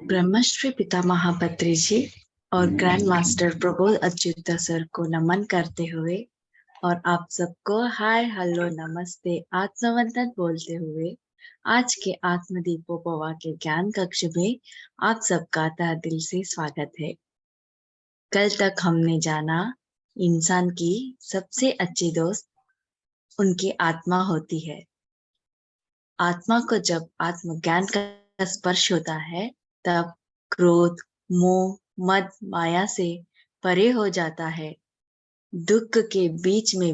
ब्रह्मश्री पितामह पत्री जी और grand master Prabodh Achyuta sir को नमन करते हुए और आप सबको हाय हेलो नमस्ते आत्मवंदन बोलते हुए आज के आत्मदीपोपवा के ज्ञान कक्ष में आप सबका तहे दिल से स्वागत है। कल तक हमने जाना इंसान की सबसे अच्छी दोस्त उनकी आत्मा होती है। आत्मा को जब आत्मज्ञान का स्पर्श होता है तब क्रोध, मोह, मद, माया से परे हो जाता है। दुख के बीच में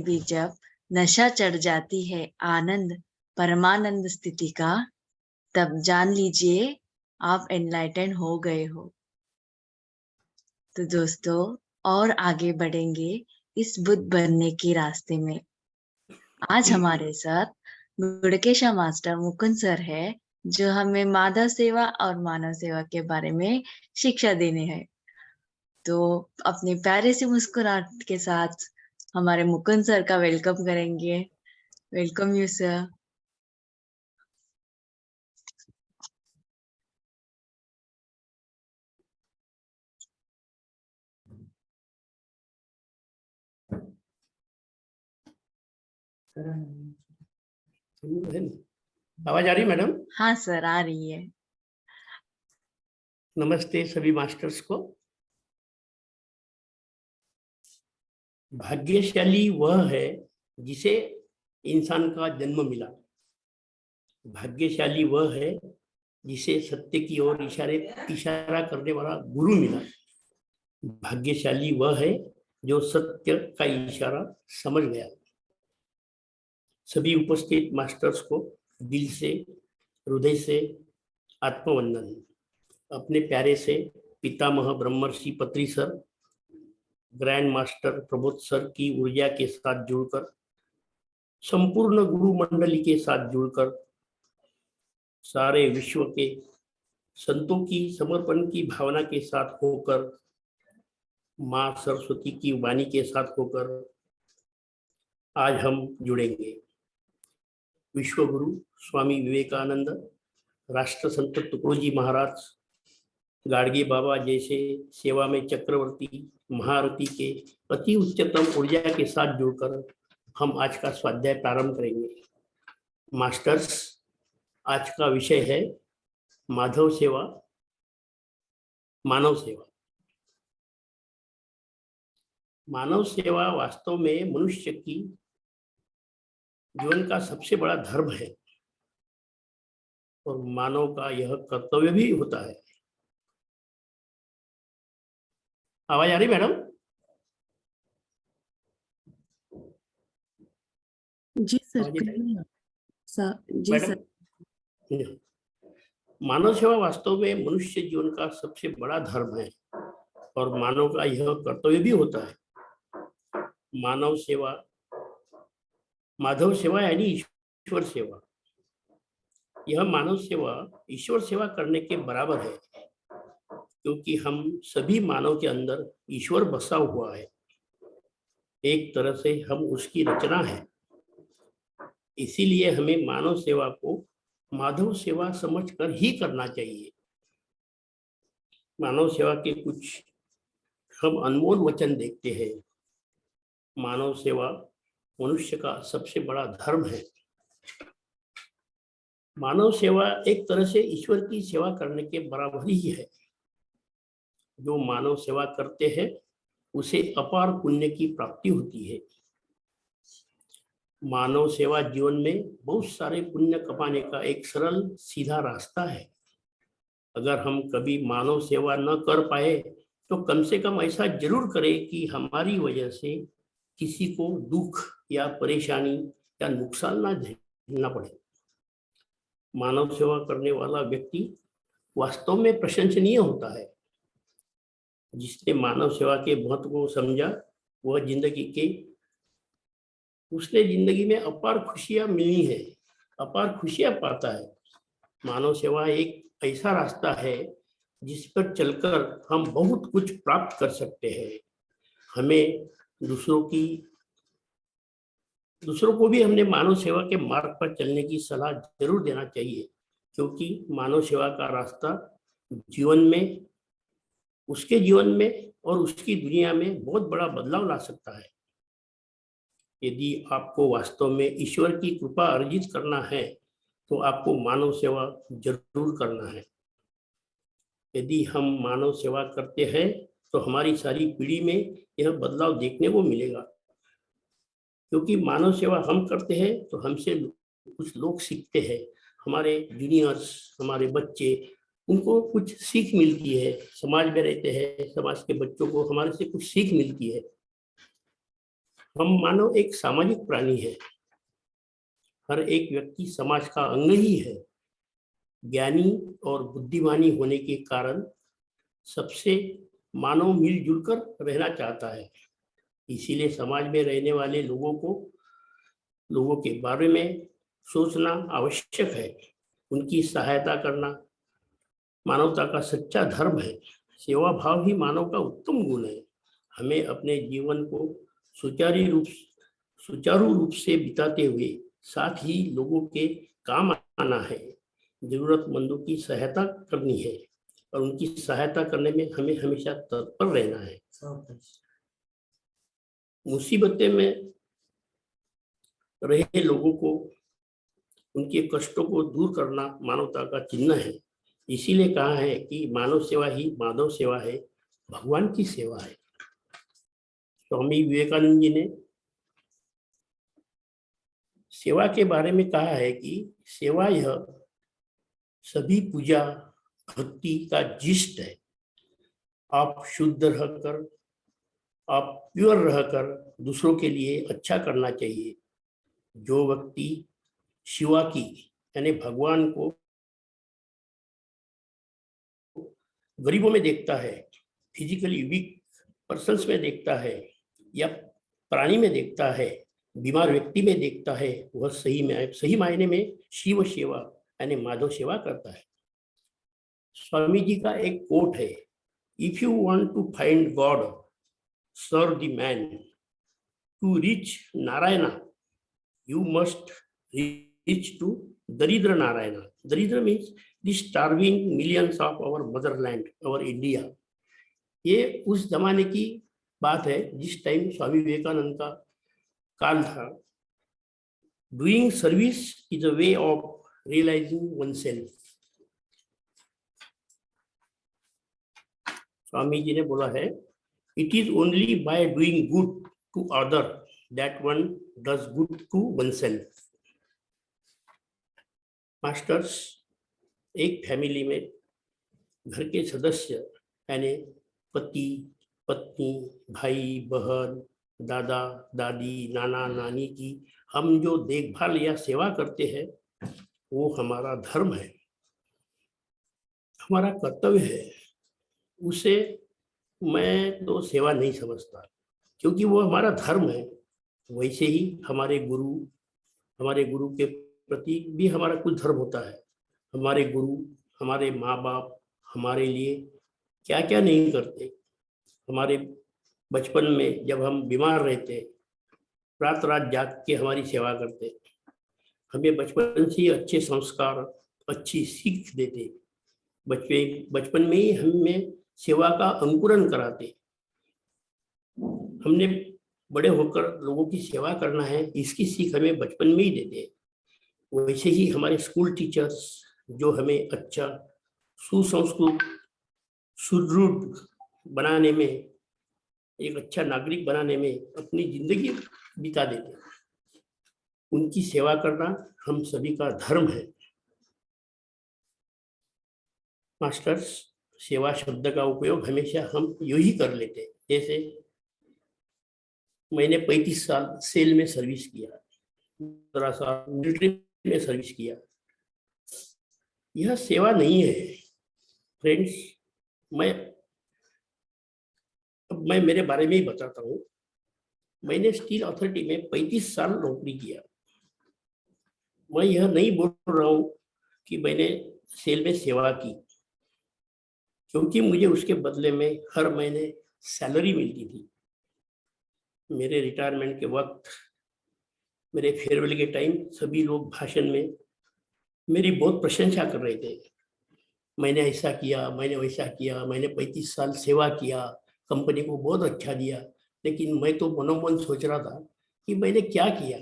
भी जब नशा चढ़ जाती है आनंद परमानंद स्थिति का, तब जान लीजिए आप एनलाइटन हो गए हो। तो दोस्तों और आगे बढ़ेंगे इस बुद्ध बनने के रास्ते में। आज हमारे साथ गुड़केशा मास्टर मुकुंद सर है जो हमें माधव सेवा और मानव सेवा के बारे में शिक्षा देने हैं। तो अपने प्यारे से मुस्कुराहट के साथ हमारे मुकुंद सर का वेलकम करेंगे। Welcome you sir. आवाज आ रही मैडम? हाँ सर आ रही है। नमस्ते सभी मास्टर्स को। भाग्यशाली वह है जिसे इंसान का जन्म मिला। भाग्यशाली वह है जिसे सत्य की ओर इशारा करने वाला गुरु मिला। भाग्यशाली वह है जो सत्य का इशारा समझ गया। सभी उपस्थित मास्टर्स को दिल से हृदय से आत्मवंदन। अपने प्यारे से पितामह ब्रह्मर्षि पत्री sir, grand master Prabodh sir की ऊर्जा के साथ जुड़कर, संपूर्ण गुरु मंडली के साथ जुड़कर, सारे विश्व के संतों की समर्पण की भावना के साथ होकर, माँ सरस्वती की वाणी के साथ होकर आज हम जुड़ेंगे। विश्व गुरु स्वामी विवेकानंद, राष्ट्र संत तुकडोजी महाराज, गाडगे बाबा जैसे सेवा में चक्रवर्ती महारथी के अति उच्चतम ऊर्जा के साथ जुड़कर हम आज का स्वाध्याय प्रारंभ करेंगे। मास्टर्स, आज का विषय है माधव सेवा मानव सेवा। मानव सेवा वास्तव में मनुष्य की जीवन का सबसे बड़ा धर्म है और मानव का यह कर्तव्य भी होता है। आवाज आ रही मैडम? जी सर। जी सर। मानव सेवा वास्तव में मनुष्य जीवन का सबसे बड़ा धर्म है और मानव का यह कर्तव्य भी होता है। मानव सेवा, माधव सेवा यानी ईश्वर सेवा। यह मानव सेवा ईश्वर सेवा करने के बराबर है क्योंकि हम सभी मानव के अंदर ईश्वर बसा हुआ है। एक तरह से हम उसकी रचना है। इसीलिए हमें मानव सेवा को माधव सेवा समझकर ही करना चाहिए। मानव सेवा के कुछ हम अनमोल वचन देखते हैं। मानव सेवा मनुष्य का सबसे बड़ा धर्म है। मानव सेवा एक तरह से ईश्वर की सेवा करने के बराबर ही है। जो मानव सेवा करते हैं उसे अपार पुण्य की प्राप्ति होती है। मानव सेवा जीवन में बहुत सारे पुण्य कमाने का एक सरल सीधा रास्ता है। अगर हम कभी मानव सेवा न कर पाए तो कम से कम ऐसा जरूर करें कि हमारी वजह से किसी को दुख या परेशानी या नुकसान ना झेलना पड़े। मानव सेवा करने वाला व्यक्ति वास्तव में प्रशंसनीय होता है। जिसने मानव सेवा के महत्व को समझा वह उसने जिंदगी में अपार खुशियां मिली है, अपार खुशियां पाता है। मानव सेवा एक ऐसा रास्ता है जिस पर चलकर हम बहुत कुछ प्राप्त कर सकते हैं। हमें दूसरों की दूसरों को भी हमने मानव सेवा के मार्ग पर चलने की सलाह जरूर देना चाहिए, क्योंकि मानव सेवा का रास्ता जीवन में, उसके जीवन में और उसकी दुनिया में बहुत बड़ा बदलाव ला सकता है। यदि आपको वास्तव में ईश्वर की कृपा अर्जित करना है तो आपको मानव सेवा जरूर करना है। यदि हम मानव सेवा करते हैं तो हमारी सारी पीढ़ी में यह बदलाव देखने को मिलेगा, क्योंकि मानव सेवा हम करते हैं तो हमसे कुछ लोग सीखते हैं। हमारे जूनियर्स, हमारे बच्चे, उनको कुछ सीख मिलती है। समाज में रहते हैं, समाज के बच्चों को हमारे से कुछ सीख मिलती है। हम मानव एक सामाजिक प्राणी है। हर एक व्यक्ति समाज का अंग ही है। ज्ञानी और बुद्धिमानी होने के कारण सबसे मानव मिलजुल कर रहना चाहता है। इसीलिए समाज में रहने वाले लोगों के बारे में सोचना आवश्यक है। उनकी सहायता करना मानवता का सच्चा धर्म है। सेवा भाव ही मानव का उत्तम गुण है। हमें अपने जीवन को सुचारू रूप से बिताते हुए साथ ही लोगों के काम आना है। जरूरतमंदों की सहायता करनी है और उनकी सहायता करने में हमें हमेशा तत्पर रहना है। मुसीबतें में रहे लोगों को, उनके कष्टों को दूर करना मानवता का चिन्ह है। इसीलिए कहा है कि मानव सेवा ही माधव सेवा है, भगवान की सेवा है। स्वामी विवेकानंद जी ने सेवा के बारे में कहा है कि सेवा यह सभी पूजा भक्ति का जिस्ट है। आप शुद्ध रहकर, आप प्योर रहकर दूसरों के लिए अच्छा करना चाहिए। जो व्यक्ति शिवा की यानी भगवान को गरीबों में देखता है, फिजिकली वीक पर्सन्स में देखता है या प्राणी में देखता है, बीमार व्यक्ति में देखता है, वह सही मायने में शिव सेवा यानी माधव सेवा करता है। स्वामी जी का एक कोट है, if you want to find God serve the man, to reach Narayana you must reach to Daridra Narayana. Daridra means the starving millions of our motherland, our India. ये उस जमाने की बात है जिस टाइम स्वामी विवेकानंद का काल था। Doing service is a way of realizing oneself. Swami ji ने बोला है, it is only by doing good to other that one does good to oneself. Masters, एक फैमिली में घर के सदस्य यानी पति, पत्नी, भाई, बहन, दादा, दादी, नाना, नानी की हम जो देखभाल या सेवा करते हैं वो हमारा धर्म है, हमारा कर्तव्य है। उसे मैं तो सेवा नहीं समझता, क्योंकि वो हमारा धर्म है। वैसे ही हमारे गुरु के प्रति भी हमारा कुछ धर्म होता है। हमारे गुरु, हमारे माँ बाप हमारे लिए क्या क्या नहीं करते। हमारे बचपन में जब हम बीमार रहते, रात रात जाग के हमारी सेवा करते, हमें बचपन से ही अच्छे संस्कार, अच्छी सीख देते। बचपन में ही हमें सेवा का अंकुरन कराते। हमने बड़े होकर लोगों की सेवा करना है, इसकी सीख हमें बचपन में ही देते। वैसे ही हमारे स्कूल टीचर्स जो हमें अच्छा सुसंस्कृत, सुदृढ़ बनाने में, एक अच्छा नागरिक बनाने में अपनी जिंदगी बिता देते। उनकी सेवा करना हम सभी का धर्म है। मास्टर्स, सेवा शब्द का उपयोग हमेशा हम यूं ही कर लेते। जैसे मैंने 35 साल सेल में सर्विस किया, 15 साल मिलिट्री में सर्विस किया। यह सेवा नहीं है फ्रेंड्स। मैं मेरे बारे में ही बताता हूँ। मैंने स्टील अथॉरिटी में 35 साल नौकरी किया। मैं यह नहीं बोल रहा हूँ कि मैंने सेल में सेवा की, क्योंकि मुझे उसके बदले में हर महीने सैलरी मिलती थी। मेरे रिटायरमेंट के वक्त मेरे फेयरवेल के टाइम सभी लोग भाषण में मेरी बहुत प्रशंसा कर रहे थे। मैंने ऐसा किया, मैंने वैसा किया, मैंने 35 साल सेवा किया, कंपनी को बहुत अच्छा दिया। लेकिन मैं तो मनोमन सोच रहा था कि मैंने क्या किया।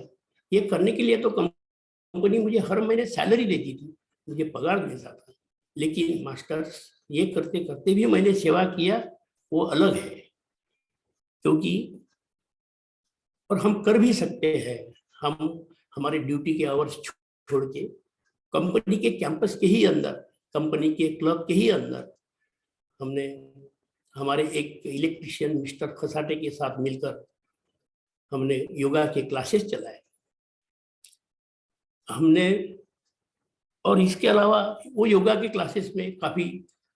ये करने के लिए तो कंपनी मुझे हर महीने सैलरी देती थी, मुझे पगार देता था। लेकिन मास्टर्स, ये करते करते भी मैंने सेवा किया, वो अलग है। क्योंकि और हम कर भी सकते हैं। हम हमारे ड्यूटी के आवर्स छोड़ के कंपनी के कैंपस के ही अंदर, कंपनी के क्लब के ही अंदर हमने हमारे एक इलेक्ट्रिशियन मिस्टर खसाटे के साथ मिलकर हमने योगा के क्लासेस चलाए हमने। और इसके अलावा वो योगा के क्लासेस में काफी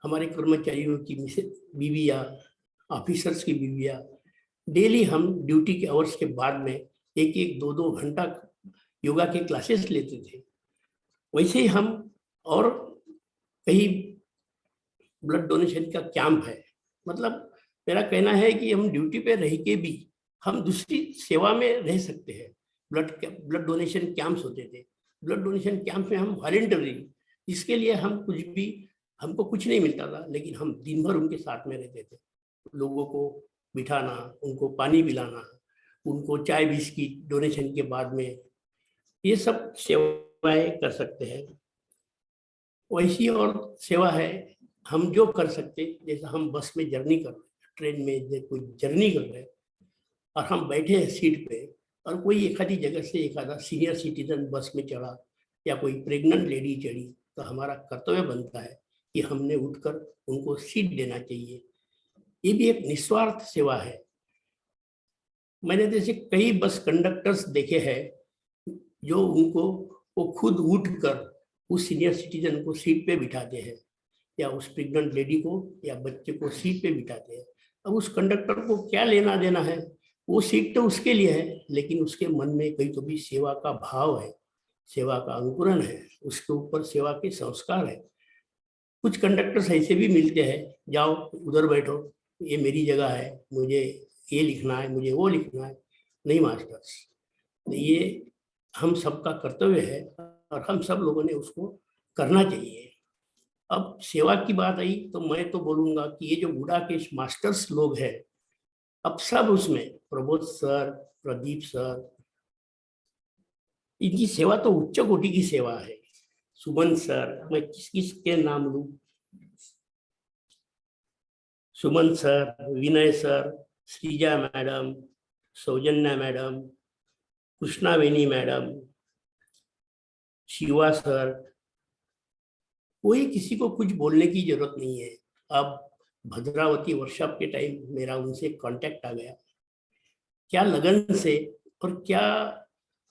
हमारे कर्मचारियों की बीवियां, ऑफिसर्स की बीवियां, डेली हम ड्यूटी के आवर्स के बाद में एक एक दो दो घंटा योगा के क्लासेस लेते थे। वैसे ही हम और कहीं ब्लड डोनेशन का कैंप है। मतलब मेरा कहना है कि हम ड्यूटी पे रह के भी हम दूसरी सेवा में रह सकते हैं। ब्लड डोनेशन कैंप्स होते थे। ब्लड डोनेशन कैंप में हम वॉलंटरी, इसके लिए हम कुछ भी, हमको कुछ नहीं मिलता था, लेकिन हम दिन भर उनके साथ में रहते थे। लोगों को बिठाना, उनको पानी पिलाना, उनको चाय बिस्किट डोनेशन के बाद में, ये सब सेवाएं कर सकते हैं। वैसी और सेवा है हम जो कर सकते, जैसे हम बस में जर्नी कर रहे, ट्रेन में कोई जर्नी कर रहे और हम बैठे हैं सीट पे, और कोई एक आधी जगह से एक आधा सीनियर सिटीजन बस में चढ़ा या कोई प्रेग्नेंट लेडी चढ़ी, तो हमारा कर्तव्य बनता है कि हमने उठकर उनको सीट देना चाहिए। ये भी एक निस्वार्थ सेवा है। मैंने जैसे कई बस कंडक्टर्स देखे हैं जो उनको वो खुद उठकर उस सीनियर सिटीजन को सीट पे बिठाते हैं, या उस प्रेग्नेंट लेडी को या बच्चे को सीट पे बिठाते हैं। अब उस कंडक्टर को क्या लेना देना है, वो सीट तो उसके लिए है, लेकिन उसके मन में कहीं तो भी सेवा का भाव है, सेवा का अंकुरण है, उसके ऊपर सेवा के संस्कार है। कुछ कंडक्टर्स ऐसे भी मिलते हैं, जाओ उधर बैठो, ये मेरी जगह है, मुझे ये लिखना है, मुझे वो लिखना है। नहीं मास्टर्स, ये हम सबका कर्तव्य है और हम सब लोगों ने उसको करना चाहिए। अब सेवा की बात आई तो मैं तो बोलूंगा कि ये जो बूढ़ा के मास्टर्स लोग हैं, अब सब उसमें प्रबोध सर, प्रदीप सर, इनकी सेवा तो उच्च कोटि की सेवा है। सुमन सर, मैं किस किस के नाम लूं? Suman sir, Vinay sir, Srija madam, Saujanya madam, Krishnaveni madam, Shiva sir, कोई किसी को कुछ बोलने की जरूरत नहीं है। अब भद्रावती वर्कशॉप के टाइम मेरा उनसे कांटेक्ट आ गया, क्या लगन से और क्या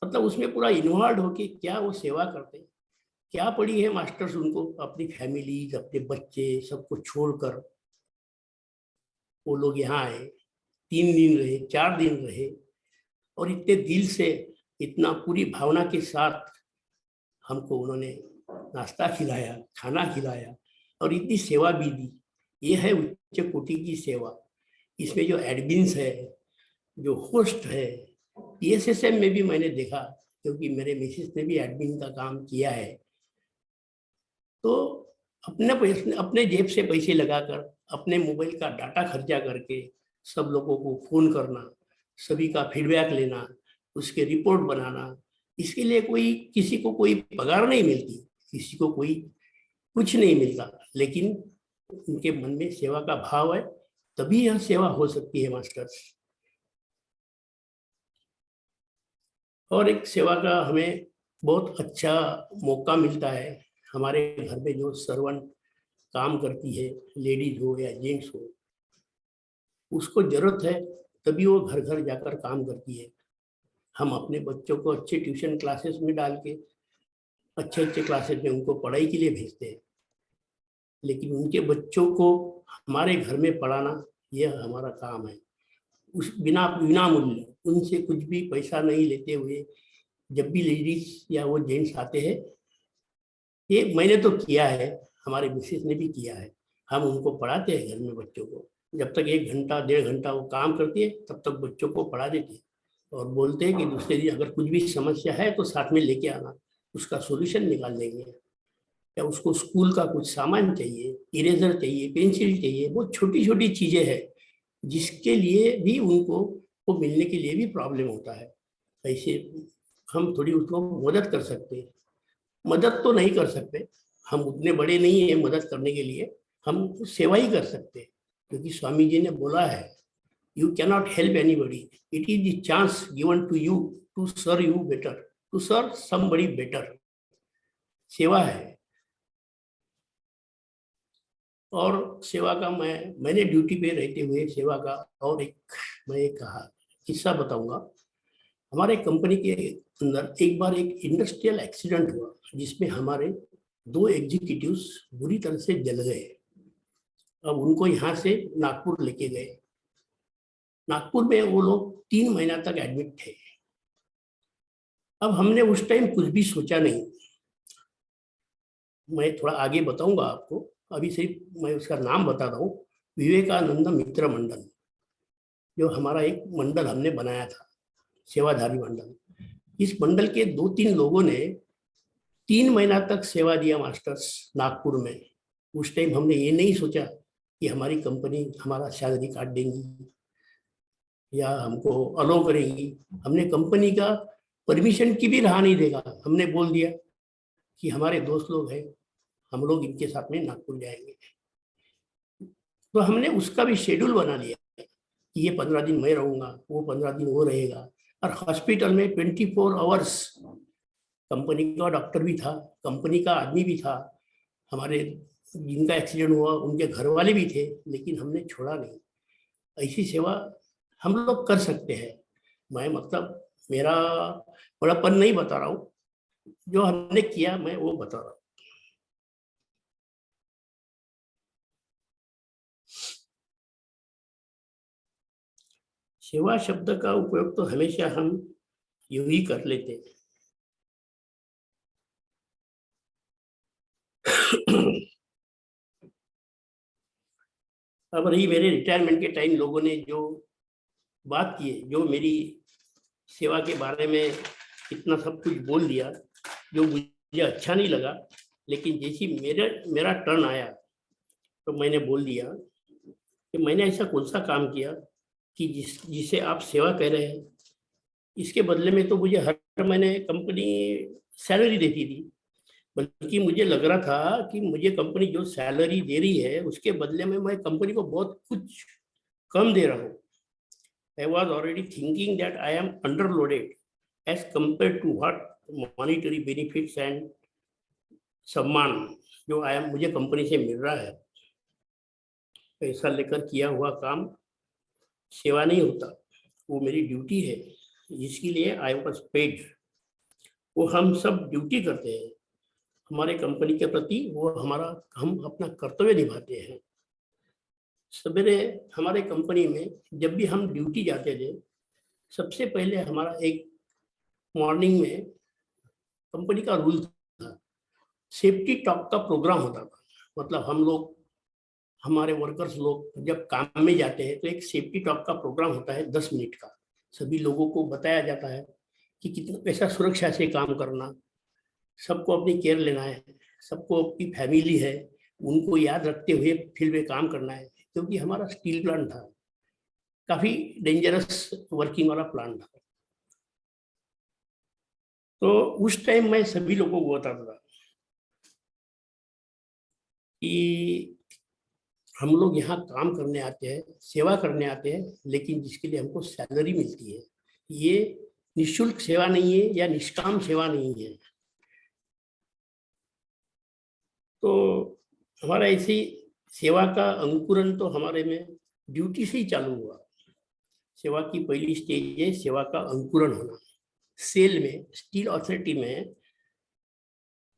मतलब उसमें पूरा इन्वॉल्व होके क्या वो सेवा करते, क्या पड़ी है मास्टर्स उनको, अपनी फैमिली, अपने बच्चे सबको छोड़कर वो लोग यहाँ आए, 3 दिन रहे, 4 दिन रहे, और इतने दिल से, इतना पूरी भावना के साथ हमको उन्होंने नाश्ता खिलाया, खाना खिलाया और इतनी सेवा भी दी। ये है उच्च कोटि की सेवा। इसमें जो एडमिन्स है, जो होस्ट है, PSSM में भी मैंने देखा, क्योंकि मेरे मिसेस ने भी एडमिन का काम किया है, तो अपने पैसे, अपने जेब से पैसे लगाकर, अपने मोबाइल का डाटा खर्चा करके सब लोगों को फोन करना, सभी का फीडबैक लेना, उसके रिपोर्ट बनाना, इसके लिए कोई किसी को कोई पगार नहीं मिलती, किसी को कोई कुछ नहीं मिलता, लेकिन उनके मन में सेवा का भाव है, तभी यह सेवा हो सकती है मास्टर्स। और एक सेवा का हमें बहुत अच्छा मौका मिलता है। हमारे घर में जो सर्वेंट काम करती है, लेडीज हो या जेंट्स हो, उसको जरूरत है तभी वो घर घर जाकर काम करती है। हम अपने बच्चों को अच्छे ट्यूशन क्लासेस में डाल के अच्छे अच्छे क्लासेस में उनको पढ़ाई के लिए भेजते हैं, लेकिन उनके बच्चों को हमारे घर में पढ़ाना यह हमारा काम है। उस बिना मूल्य, उनसे कुछ भी पैसा नहीं लेते हुए, जब भी लेडीज या वो जेंट्स आते हैं, ये मैंने तो किया है, हमारे मिसेस ने भी किया है, हम उनको पढ़ाते हैं घर में बच्चों को। जब तक 1 घंटा 1.5 घंटा वो काम करती है, तब तक बच्चों को पढ़ा देते हैं। और बोलते हैं कि दूसरे दिन अगर कुछ भी समस्या है तो साथ में लेके आना, उसका सॉल्यूशन निकाल देंगे। या उसको स्कूल का कुछ सामान चाहिए, इरेजर चाहिए, पेंसिल चाहिए, बहुत छोटी छोटी चीजें हैं जिसके लिए भी उनको वो मिलने के लिए भी प्रॉब्लम होता है। ऐसे हम थोड़ी उसको मदद कर सकते हैं। मदद तो नहीं कर सकते, हम उतने बड़े नहीं हैं मदद करने के लिए, हम सेवा ही कर सकते हैं। क्योंकि स्वामी जी ने बोला है, you cannot help anybody, it is the chance given to you to serve you better, to serve somebody better. सेवा है। और सेवा का मैंने ड्यूटी पे रहते हुए सेवा का और मैं एक किस्सा बताऊंगा। हमारे कंपनी के अंदर एक बार एक इंडस्ट्रियल एक्सीडेंट हुआ जिसमें हमारे 2 एग्जीक्यूटिव्स बुरी तरह से जल गए। अब उनको यहाँ से नागपुर लेके गए। नागपुर में वो लोग 3 महीना तक एडमिट थे। अब हमने उस टाइम कुछ भी सोचा नहीं। मैं थोड़ा आगे बताऊंगा आपको, अभी सिर्फ मैं उसका नाम बता रहा हूँ। विवेकानंद मित्र मंडल, जो हमारा एक मंडल हमने बनाया था, सेवाधारी मंडल। इस मंडल के 2-3 लोगों ने 3 महीना तक सेवा दिया मास्टर्स नागपुर में। उस टाइम हमने ये नहीं सोचा कि हमारी कंपनी हमारा सैलरी काट देंगी या हमको अलो करेगी। हमने कंपनी का परमिशन की भी राह नहीं देगा, हमने बोल दिया कि हमारे दोस्त लोग हैं, हम लोग इनके साथ में नागपुर जाएंगे। तो हमने उसका भी शेड्यूल बना लिया कि ये 15 दिन मैं रहूंगा, वो 15 दिन वो रहेगा। और हॉस्पिटल में 24 आवर्स कंपनी का डॉक्टर भी था, कंपनी का आदमी भी था, हमारे जिनका एक्सीडेंट हुआ उनके घर वाले भी थे, लेकिन हमने छोड़ा नहीं। ऐसी सेवा हम लोग कर सकते हैं। मैं मतलब मेरा बड़ापन नहीं बता रहा हूँ, जो हमने किया मैं वो बता रहा हूँ। सेवा शब्द का उपयोग तो हमेशा हम यूं ही कर लेते हैं। अब रही मेरे रिटायरमेंट के टाइम लोगों ने जो बात की है, जो मेरी सेवा के बारे में इतना सब कुछ बोल दिया, जो मुझे अच्छा नहीं लगा। लेकिन जैसे मेरा टर्न आया तो मैंने बोल दिया कि मैंने ऐसा कौन सा काम किया कि जिसे आप सेवा कह रहे हैं। इसके बदले में तो मुझे हर महीने कंपनी सैलरी देती थी, बल्कि मुझे लग रहा था कि मुझे कंपनी जो सैलरी दे रही है उसके बदले में मैं कंपनी को बहुत कुछ कम दे रहा हूँ। I was already thinking that I am underloaded as compared to what monetary benefits and सम्मान जो मुझे कंपनी से मिल रहा है। पैसा लेकर किया हुआ काम सेवा नहीं होता, वो मेरी ड्यूटी है, जिसके लिए आई वाज पेड। वो हम सब ड्यूटी करते हैं हमारे कंपनी के प्रति, वो हम अपना कर्तव्य निभाते हैं। सवेरे हमारे कंपनी में जब भी हम ड्यूटी जाते थे, सबसे पहले हमारा एक मॉर्निंग में कंपनी का रूल था, सेफ्टी टॉक का प्रोग्राम होता था। मतलब हम लोग, हमारे वर्कर्स लोग जब काम में जाते हैं तो एक सेफ्टी टॉक का प्रोग्राम होता है 10 मिनट का। सभी लोगों को बताया जाता है कि कितना कैसा सुरक्षा से काम करना, सबको अपनी केयर लेना है, सबको अपनी फैमिली है उनको याद रखते हुए फील्ड में काम करना है। क्योंकि हमारा स्टील प्लांट था, काफी डेंजरस वर्किंग वाला प्लांट था। तो उस टाइम मैं सभी लोगों को बताता था कि हम लोग यहाँ काम करने आते हैं, सेवा करने आते हैं, लेकिन जिसके लिए हमको सैलरी मिलती है, ये निःशुल्क सेवा नहीं है या निष्काम सेवा नहीं है। तो हमारा ऐसी सेवा का अंकुरन तो हमारे में ड्यूटी से ही चालू हुआ। सेवा की पहली स्टेज है सेवा का अंकुरन होना। सेल में, स्टील अथॉरिटी में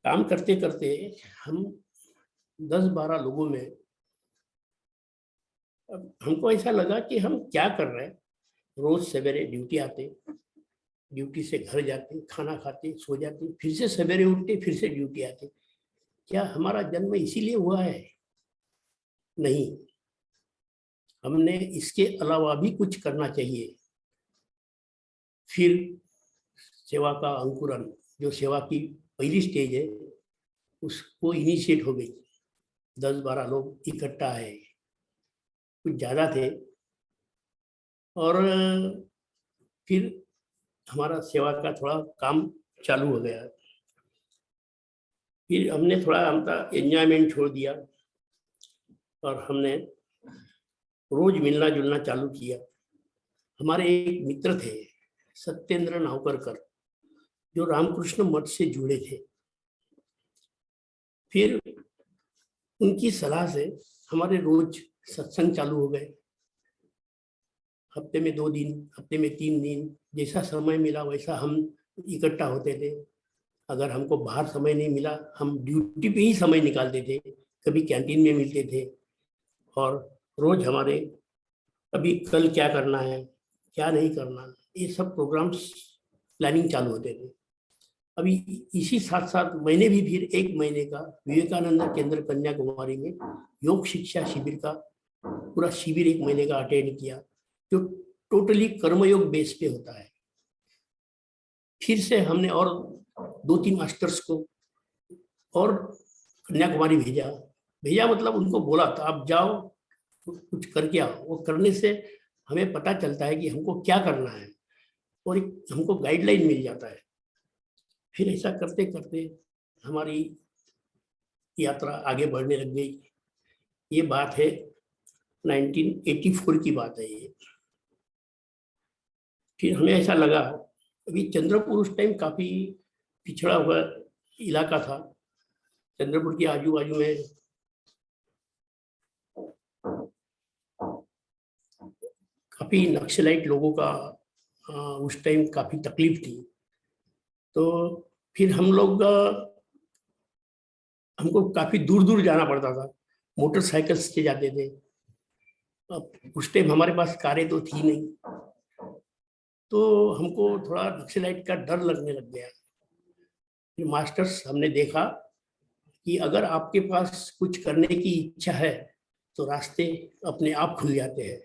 काम करते करते हम 10-12 लोगों में हमको ऐसा लगा कि हम क्या कर रहे हैं। रोज सवेरे ड्यूटी आते, ड्यूटी से घर जाते, खाना खाते, सो जाते, फिर से सवेरे उठते, फिर से ड्यूटी आते। क्या हमारा जन्म इसीलिए हुआ है? नहीं, हमने इसके अलावा भी कुछ करना चाहिए। फिर सेवा का अंकुरन, जो सेवा की पहली स्टेज है, उसको इनिशिएट हो गई। 10-12 लोग इकट्ठा है, कुछ ज़्यादा थे। और फिर हमारा सेवा का थोड़ा काम चालू हो गया। फिर हमने थोड़ा एंजॉयमेंट छोड़ दिया और हमने रोज मिलना जुलना चालू किया। हमारे एक मित्र थे सत्येंद्र नावकरकर, जो रामकृष्ण मठ से जुड़े थे। फिर उनकी सलाह से हमारे रोज सत्संग चालू हो गए। हफ्ते में 2 दिन, हफ्ते में 3 दिन, जैसा समय मिला वैसा हम इकट्ठा होते थे। अगर हमको बाहर समय नहीं मिला, हम ड्यूटी पे ही समय निकालते थे, कभी कैंटीन में मिलते थे। और रोज हमारे अभी कल क्या करना है, क्या नहीं करना, ये सब प्रोग्राम्स प्लानिंग चालू होते थे। अभी इसी साथ साथ मैंने भी फिर 1 महीने का विवेकानंद केंद्र कन्याकुमारी में योग शिक्षा शिविर का पूरा शिविर 1 महीने का अटेंड किया, जो टोटली कर्मयोग बेस पे होता है। फिर से हमने और 2-3 मास्टर्स को और कन्याकुमारी भेजा मतलब उनको बोला था आप जाओ कुछ करके आओ। वो करने से हमें पता चलता है कि हमको क्या करना है और हमको गाइडलाइन मिल जाता है। फिर ऐसा करते करते हमारी यात्रा आगे बढ़ने लग गई। ये बात है 1984 की बात है ये। फिर हमें ऐसा लगा, अभी चंद्रपुर उस टाइम काफी पिछड़ा हुआ इलाका था। चंद्रपुर के आजू बाजू में काफी नक्सलाइट लोगों का उस टाइम काफी तकलीफ थी। तो फिर हमको काफी दूर दूर जाना पड़ता था, मोटरसाइकिल से जाते थे। अब उस टाइम हमारे पास कारें तो थी नहीं, तो हमको थोड़ा नक्सलाइट का डर लगने लग गया। फिर मास्टर्स हमने देखा कि अगर आपके पास कुछ करने की इच्छा है तो रास्ते अपने आप खुल जाते हैं।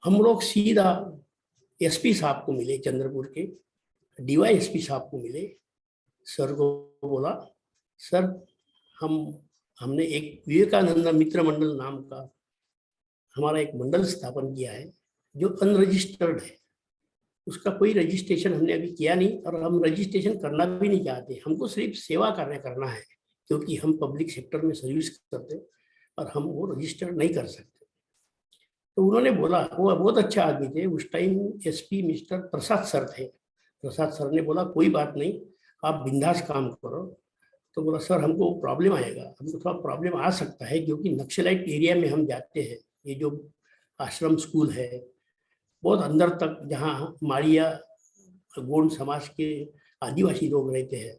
हम लोग सीधा एसपी साहब को मिले, चंद्रपुर के डीवाईएसपी साहब को मिले। सर को बोला, सर हमने एक विवेकानंद मित्र मंडल नाम का हमारा एक मंडल स्थापन किया है जो अनरजिस्टर्ड है। उसका कोई रजिस्ट्रेशन हमने अभी किया नहीं और हम रजिस्ट्रेशन करना भी नहीं चाहते। हमको सिर्फ सेवा कार्य करना है, क्योंकि हम पब्लिक सेक्टर में सर्विस करते हैं और हम वो रजिस्टर नहीं कर सकते। तो उन्होंने बोला, वो बहुत अच्छा आदमी थे उस टाइम, एसपी मिस्टर प्रसाद सर थे। प्रसाद सर ने बोला कोई बात नहीं, आप बिंदास काम करो। तो बोला सर हमको प्रॉब्लम आएगा। हमको थोड़ा प्रॉब्लम आ सकता है क्योंकि नक्सलाइट एरिया में हम जाते हैं। ये जो आश्रम स्कूल है बहुत अंदर तक, जहाँ माड़िया गोंड समाज के आदिवासी लोग रहते हैं।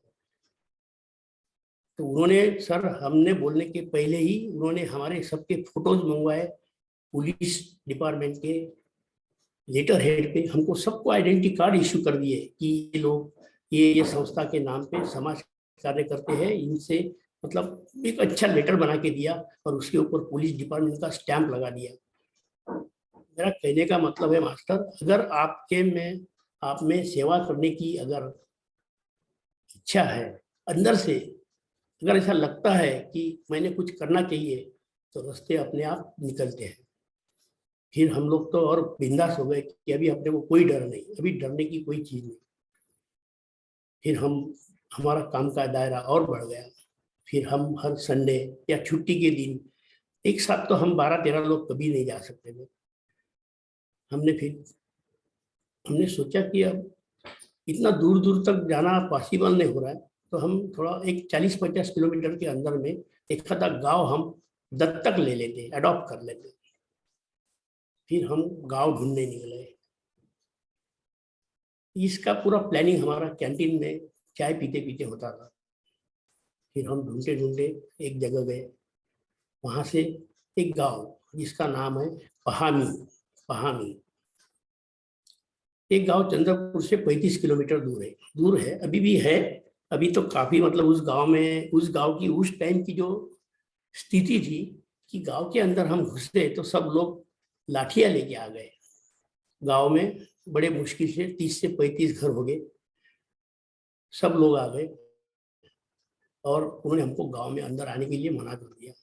तो उन्होंने, सर हमने बोलने के पहले ही उन्होंने हमारे सबके फोटोज मंगवाए, पुलिस डिपार्टमेंट के लेटर हेड पे हमको सबको आइडेंटिटी कार्ड इश्यू कर दिए कि ये लोग ये संस्था के नाम पे समाज कार्य करते हैं। इनसे मतलब एक अच्छा लेटर बना के दिया और उसके ऊपर पुलिस डिपार्टमेंट का स्टैंप लगा दिया। मेरा कहने का मतलब है मास्टर, अगर आप में सेवा करने की अगर इच्छा है, अंदर से अगर ऐसा लगता है कि मैंने कुछ करना चाहिए, तो रास्ते अपने आप निकलते हैं। फिर हम लोग तो और बिंदास हो गए कि अभी अपने को कोई डर नहीं, अभी डरने की कोई चीज नहीं। फिर हमारा काम का दायरा और बढ़ गया। फिर हम हर संडे या छुट्टी के दिन, एक साथ तो हम 12-13 लोग कभी नहीं जा सकते थे। हमने सोचा कि अब इतना दूर दूर तक जाना पॉसिबल नहीं हो रहा है, तो हम थोड़ा एक 40-50 किलोमीटर के अंदर में एक आधा गाँव हम दत्तक ले लेते, अडॉप्ट कर लेते। फिर हम गांव ढूंढने निकले। इसका पूरा प्लानिंग हमारा कैंटीन में चाय पीते पीते होता था। फिर हम ढूंढते ढूंढते एक जगह गए, वहां से एक गांव जिसका नाम है पहामी। एक गांव चंद्रपुर से 35 किलोमीटर दूर है, अभी भी है। अभी तो काफी मतलब उस गांव की उस टाइम की जो स्थिति थी कि गांव के अंदर हम घुसे तो सब लोग लाठियां लेके आ गए। गांव में बड़े मुश्किल से 30 से 35 घर हो गए, सब लोग आ गए और उन्होंने हमको गांव में अंदर आने के लिए मना कर दिया।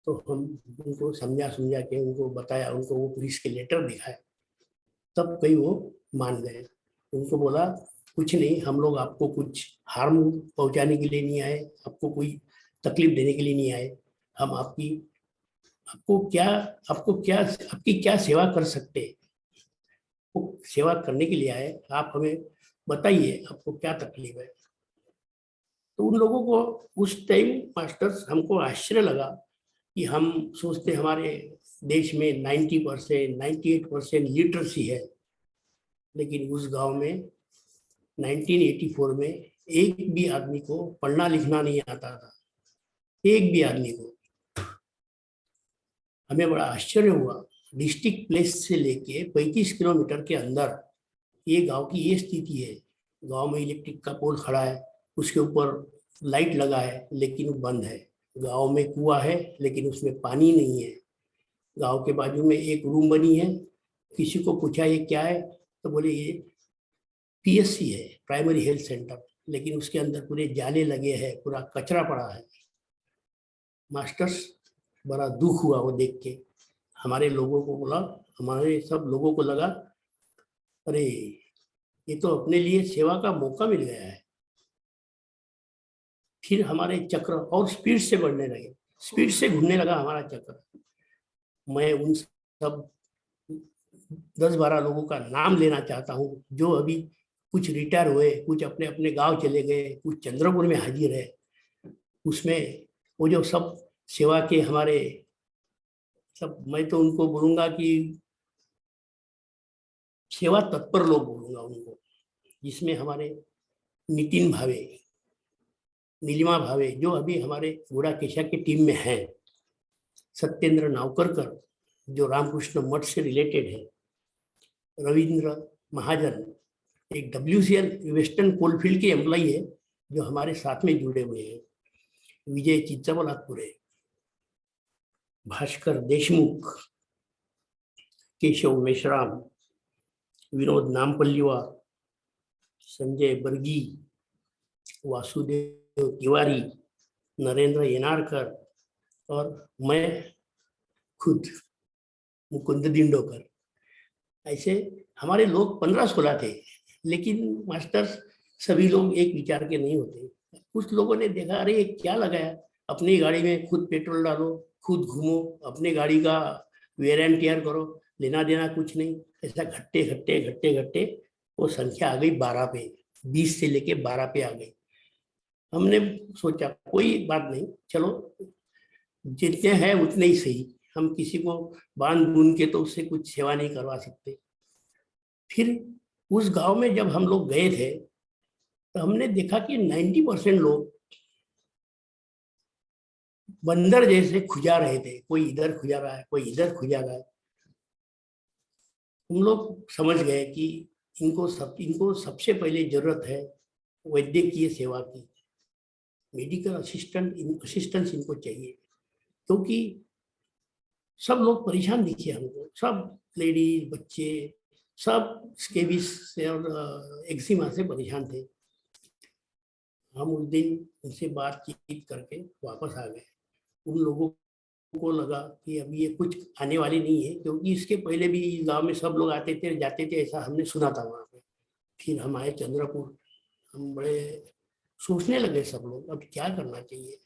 तो हम उनको समझा के उनको बताया, उनको वो पुलिस के लेटर दिखाए, तब कई वो मान गए। उनको बोला कुछ नहीं, हम लोग आपको कुछ हार्म पहुंचाने के लिए नहीं आए, आपको कोई तकलीफ देने के लिए नहीं आए। हम आपको क्या आपकी क्या सेवा कर सकते हैं, वो सेवा करने के लिए आए। आप हमें बताइए आपको क्या तकलीफ है। तो उन लोगों को उस टाइम मास्टर्स हमको आश्चर्य लगा कि हम सोचते हमारे देश में 90% 98% लिटरेसी है, लेकिन उस गांव में 1984 में एक भी आदमी को पढ़ना लिखना नहीं आता था, एक भी आदमी को। हमें बड़ा आश्चर्य हुआ। डिस्ट्रिक्ट प्लेस से लेके 35 किलोमीटर के अंदर ये गांव की ये स्थिति है। गांव में इलेक्ट्रिक का पोल खड़ा है, उसके ऊपर लाइट लगा है लेकिन वो बंद है। गांव में कुआं है लेकिन उसमें पानी नहीं है। गांव के बाजू में एक रूम बनी है, किसी को पूछा ये क्या है तो बोले ये पीएससी है, प्राइमरी हेल्थ सेंटर, लेकिन उसके अंदर पूरे जाले लगे हैं, पूरा कचरा पड़ा है। मास्टर्स बड़ा दुख हुआ वो देख के। हमारे लोगों को बोला, हमारे सब लोगों को लगा अरे ये तो अपने लिए सेवा का मौका मिल गया है। फिर हमारे चक्र और स्पीड से बढ़ने लगे, स्पीड से घूमने लगा हमारा चक्र। मैं उन सब 10-12 लोगों का नाम लेना चाहता हूँ जो अभी कुछ रिटायर हुए, कुछ अपने अपने गांव चले गए, कुछ चंद्रपुर में हाजिर है। उसमें वो जो सब सेवा के हमारे सब, मैं तो उनको बोलूंगा कि सेवा तत्पर लोग बोलूंगा उनको, जिसमें हमारे नितिन भावे, नीलिमा भावे जो अभी हमारे बूढ़ा केशा की टीम में है, सत्येंद्र नावकरकर जो रामकृष्ण मठ से रिलेटेड है, रविंद्र महाजन एक WCL वेस्टर्न कोलफील्ड के एम्प्लॉई है जो हमारे साथ में जुड़े हुए हैं, विजय चित्तबलापुरे, भास्कर देशमुख, केशव मेश्राम, विनोद नामपल्लीवार, संजय बर्गी, वासुदेव तिवारी, नरेंद्र येनारकर और मैं खुद मुकुंद दिंडोकर। ऐसे हमारे लोग 15-16 थे, लेकिन मास्टर्स सभी लोग एक विचार के नहीं होते। कुछ लोगों ने देखा अरे ये क्या लगाया, अपनी गाड़ी में खुद पेट्रोल डालो, खुद घूमो, अपने गाड़ी का वेयर एंड टेयर करो, लेना देना कुछ नहीं। ऐसा घट्टे घट्टे घट्टे घट्टे वो संख्या आ गई 12 पे, 20 से लेके 12 पे आ गई। हमने सोचा कोई बात नहीं, चलो जितने हैं उतने ही सही, हम किसी को बांध बूंद के तो उससे कुछ सेवा नहीं करवा सकते। फिर उस गांव में जब हम लोग गए थे तो हमने देखा कि 90% लोग बंदर जैसे खुजा रहे थे, कोई इधर खुजा रहा है, कोई इधर खुजा रहा है। हम लोग समझ गए कि इनको सबसे पहले जरूरत है वैद्यकीय सेवा की, मेडिकल असिस्टेंस इनको चाहिए, क्योंकि सब लोग परेशान दिखे हमको, सब लेडीज बच्चे सब स्केबिस से और एक्जिमा से परेशान थे। हम उस दिन उनसे बातचीत करके वापस आ गए। उन लोगों को लगा कि अभी ये कुछ आने वाली नहीं है, क्योंकि इसके पहले भी गांव में सब लोग आते थे जाते थे, ऐसा हमने सुना था वहां पे। फिर हम आए चंद्रपुर, हम बड़े सोचने लगे सब लोग अब क्या करना चाहिए।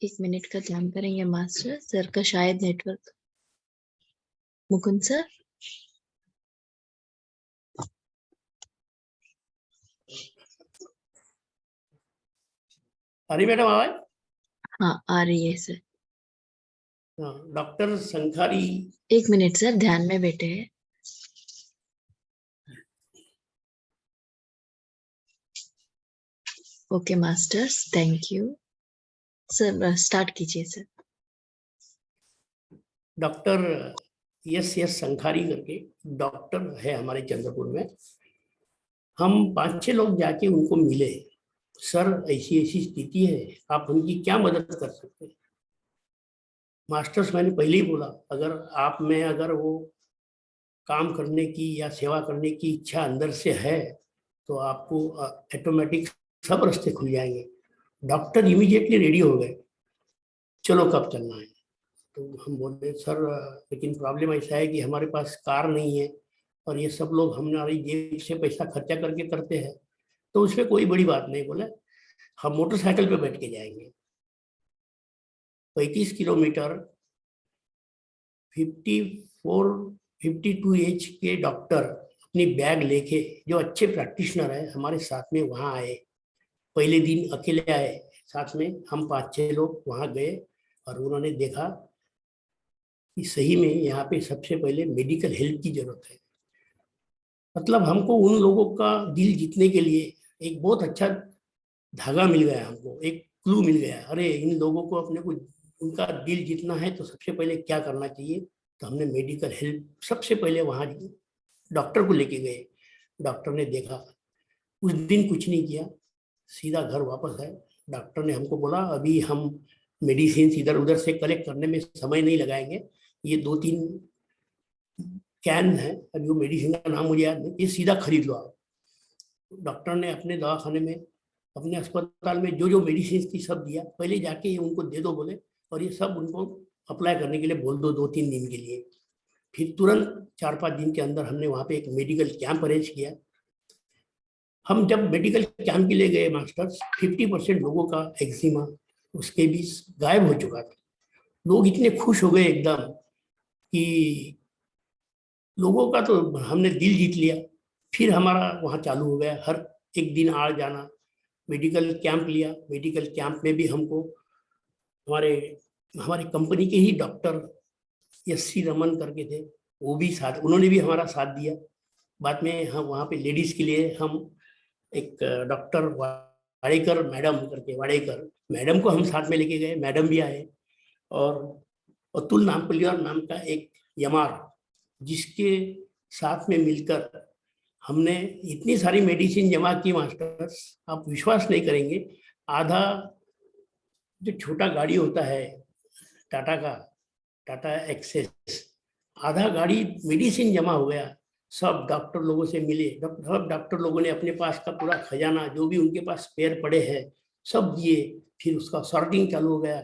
एक मिनट का ध्यान करेंगे मास्टर, सर का शायद नेटवर्क। मुकुंद सर। अरे मैडम आवाज। हाँ आ रही है सर। डॉक्टर संखारी। एक मिनट सर, ध्यान में बैठे हैं। Okay masters, thank you sir. Start कीजिए सर। डॉक्टर यस संखारी करके डॉक्टर है हमारे चंद्रपुर में। हम 5-6 लोग जाके उनको मिले, सर ऐसी ऐसी स्थिति है, आप उनकी क्या मदद कर सकते हैं। मास्टर्स मैंने पहले ही बोला, अगर आप में अगर वो काम करने की या सेवा करने की इच्छा अंदर से है तो आपको ऑटोमेटिक सब रास्ते खुल जाएंगे। डॉक्टर इमीडिएटली रेडी हो गए, चलो कब चलना है। तो हम बोले सर लेकिन प्रॉब्लम ऐसा है कि हमारे पास कार नहीं है और ये सब लोग हमारी जेब से पैसा खर्चा करके करते हैं, तो उसमें कोई बड़ी बात नहीं। बोले हम मोटरसाइकिल पे बैठ के जाएंगे 35 किलोमीटर। 52 एज के डॉक्टर अपनी बैग लेके, जो अच्छे प्रैक्टिशनर है, हमारे साथ में वहाँ आए। पहले दिन अकेले आए, साथ में हम 5-6 लोग वहाँ गए और उन्होंने देखा कि सही में यहाँ पे सबसे पहले मेडिकल हेल्प की जरूरत है। मतलब हमको उन लोगों का दिल जीतने के लिए एक बहुत अच्छा धागा मिल गया, हमको एक क्लू मिल गया। अरे इन लोगों को अपने को उनका दिल जीतना है तो सबसे पहले क्या करना चाहिए। तो हमने मेडिकल हेल्प सबसे पहले वहाँ डॉक्टर को लेके गए। डॉक्टर ने देखा, उस दिन कुछ नहीं किया, सीधा घर वापस आए। डॉक्टर ने हमको बोला अभी हम मेडिसिन इधर उधर से कलेक्ट करने में समय नहीं लगाएंगे, ये 2-3 कैन है, अभी वो मेडिसिन का नाम मुझे याद नहीं, ये सीधा खरीद लो आप। डॉक्टर ने अपने दवाखाने में, अपने अस्पताल में जो जो मेडिसिन थी सब दिया, पहले जाके ये उनको दे दो बोले, और ये सब उनको अप्लाई करने के लिए बोल दो 2-3 दिन के लिए। फिर तुरंत 4-5 दिन के अंदर हमने वहाँ पे एक मेडिकल कैंप अरेंज किया। हम जब मेडिकल कैंप के लिए गए मास्टर्स, 50% लोगों का एक्जिमा उसके भी गायब हो चुका था। लोग इतने खुश हो गए एकदम कि लोगों का तो हमने दिल जीत लिया। फिर हमारा वहाँ चालू हो गया, हर एक दिन आ जाना, मेडिकल कैंप लिया। मेडिकल कैंप में भी हमको हमारे हमारी कंपनी के ही डॉक्टर एस.सी. रमन करके थे, वो भी साथ, उन्होंने भी हमारा साथ दिया। बाद में हम वहाँ पे लेडीज के लिए हम एक डॉक्टर वाडेकर मैडम करके, वाडेकर मैडम को हम साथ में लेके गए, मैडम भी आए। और अतुल नामपलियार नाम का एक यमार, जिसके साथ में मिलकर हमने इतनी सारी मेडिसिन जमा की मास्टर्स, आप विश्वास नहीं करेंगे। आधा जो छोटा गाड़ी होता है टाटा का, टाटा एक्सेस, आधा गाड़ी मेडिसिन जमा हो गया। सब डॉक्टर लोगों से मिले, सब डॉक्टर लोगों ने अपने पास का पूरा खजाना जो भी उनके पास स्पेयर पड़े हैं सब दिए। फिर उसका सॉर्टिंग चालू हो गया।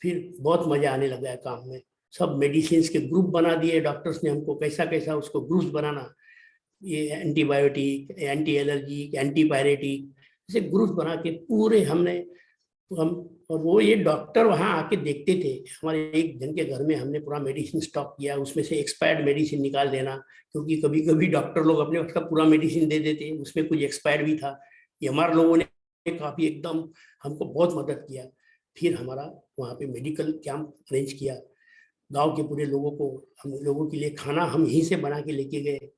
फिर बहुत मजा आने लगा है काम में। सब मेडिसिन के ग्रुप बना दिए डॉक्टर्स ने हमको, कैसा कैसा उसको ग्रुप्स बनाना, ये एंटीबायोटिक, एंटी एलर्जिक, एंटीपायरेटिक, ऐसे ग्रुप बना के पूरे हमने, तो हम, और वो ये डॉक्टर वहाँ आके देखते थे। हमारे एक जन के घर में हमने पूरा मेडिसिन स्टॉक किया, उसमें से एक्सपायर्ड मेडिसिन निकाल देना, क्योंकि कभी कभी डॉक्टर लोग अपने उसका पूरा मेडिसिन दे देते, उसमें कुछ एक्सपायर्ड भी था। ये हमारे लोगों ने काफ़ी एकदम हमको बहुत मदद किया। फिर हमारा वहाँ पे मेडिकल कैंप अरेंज किया। गांव के पूरे लोगों को, हम लोगों के लिए खाना हम यहीं से बना के लेके गए।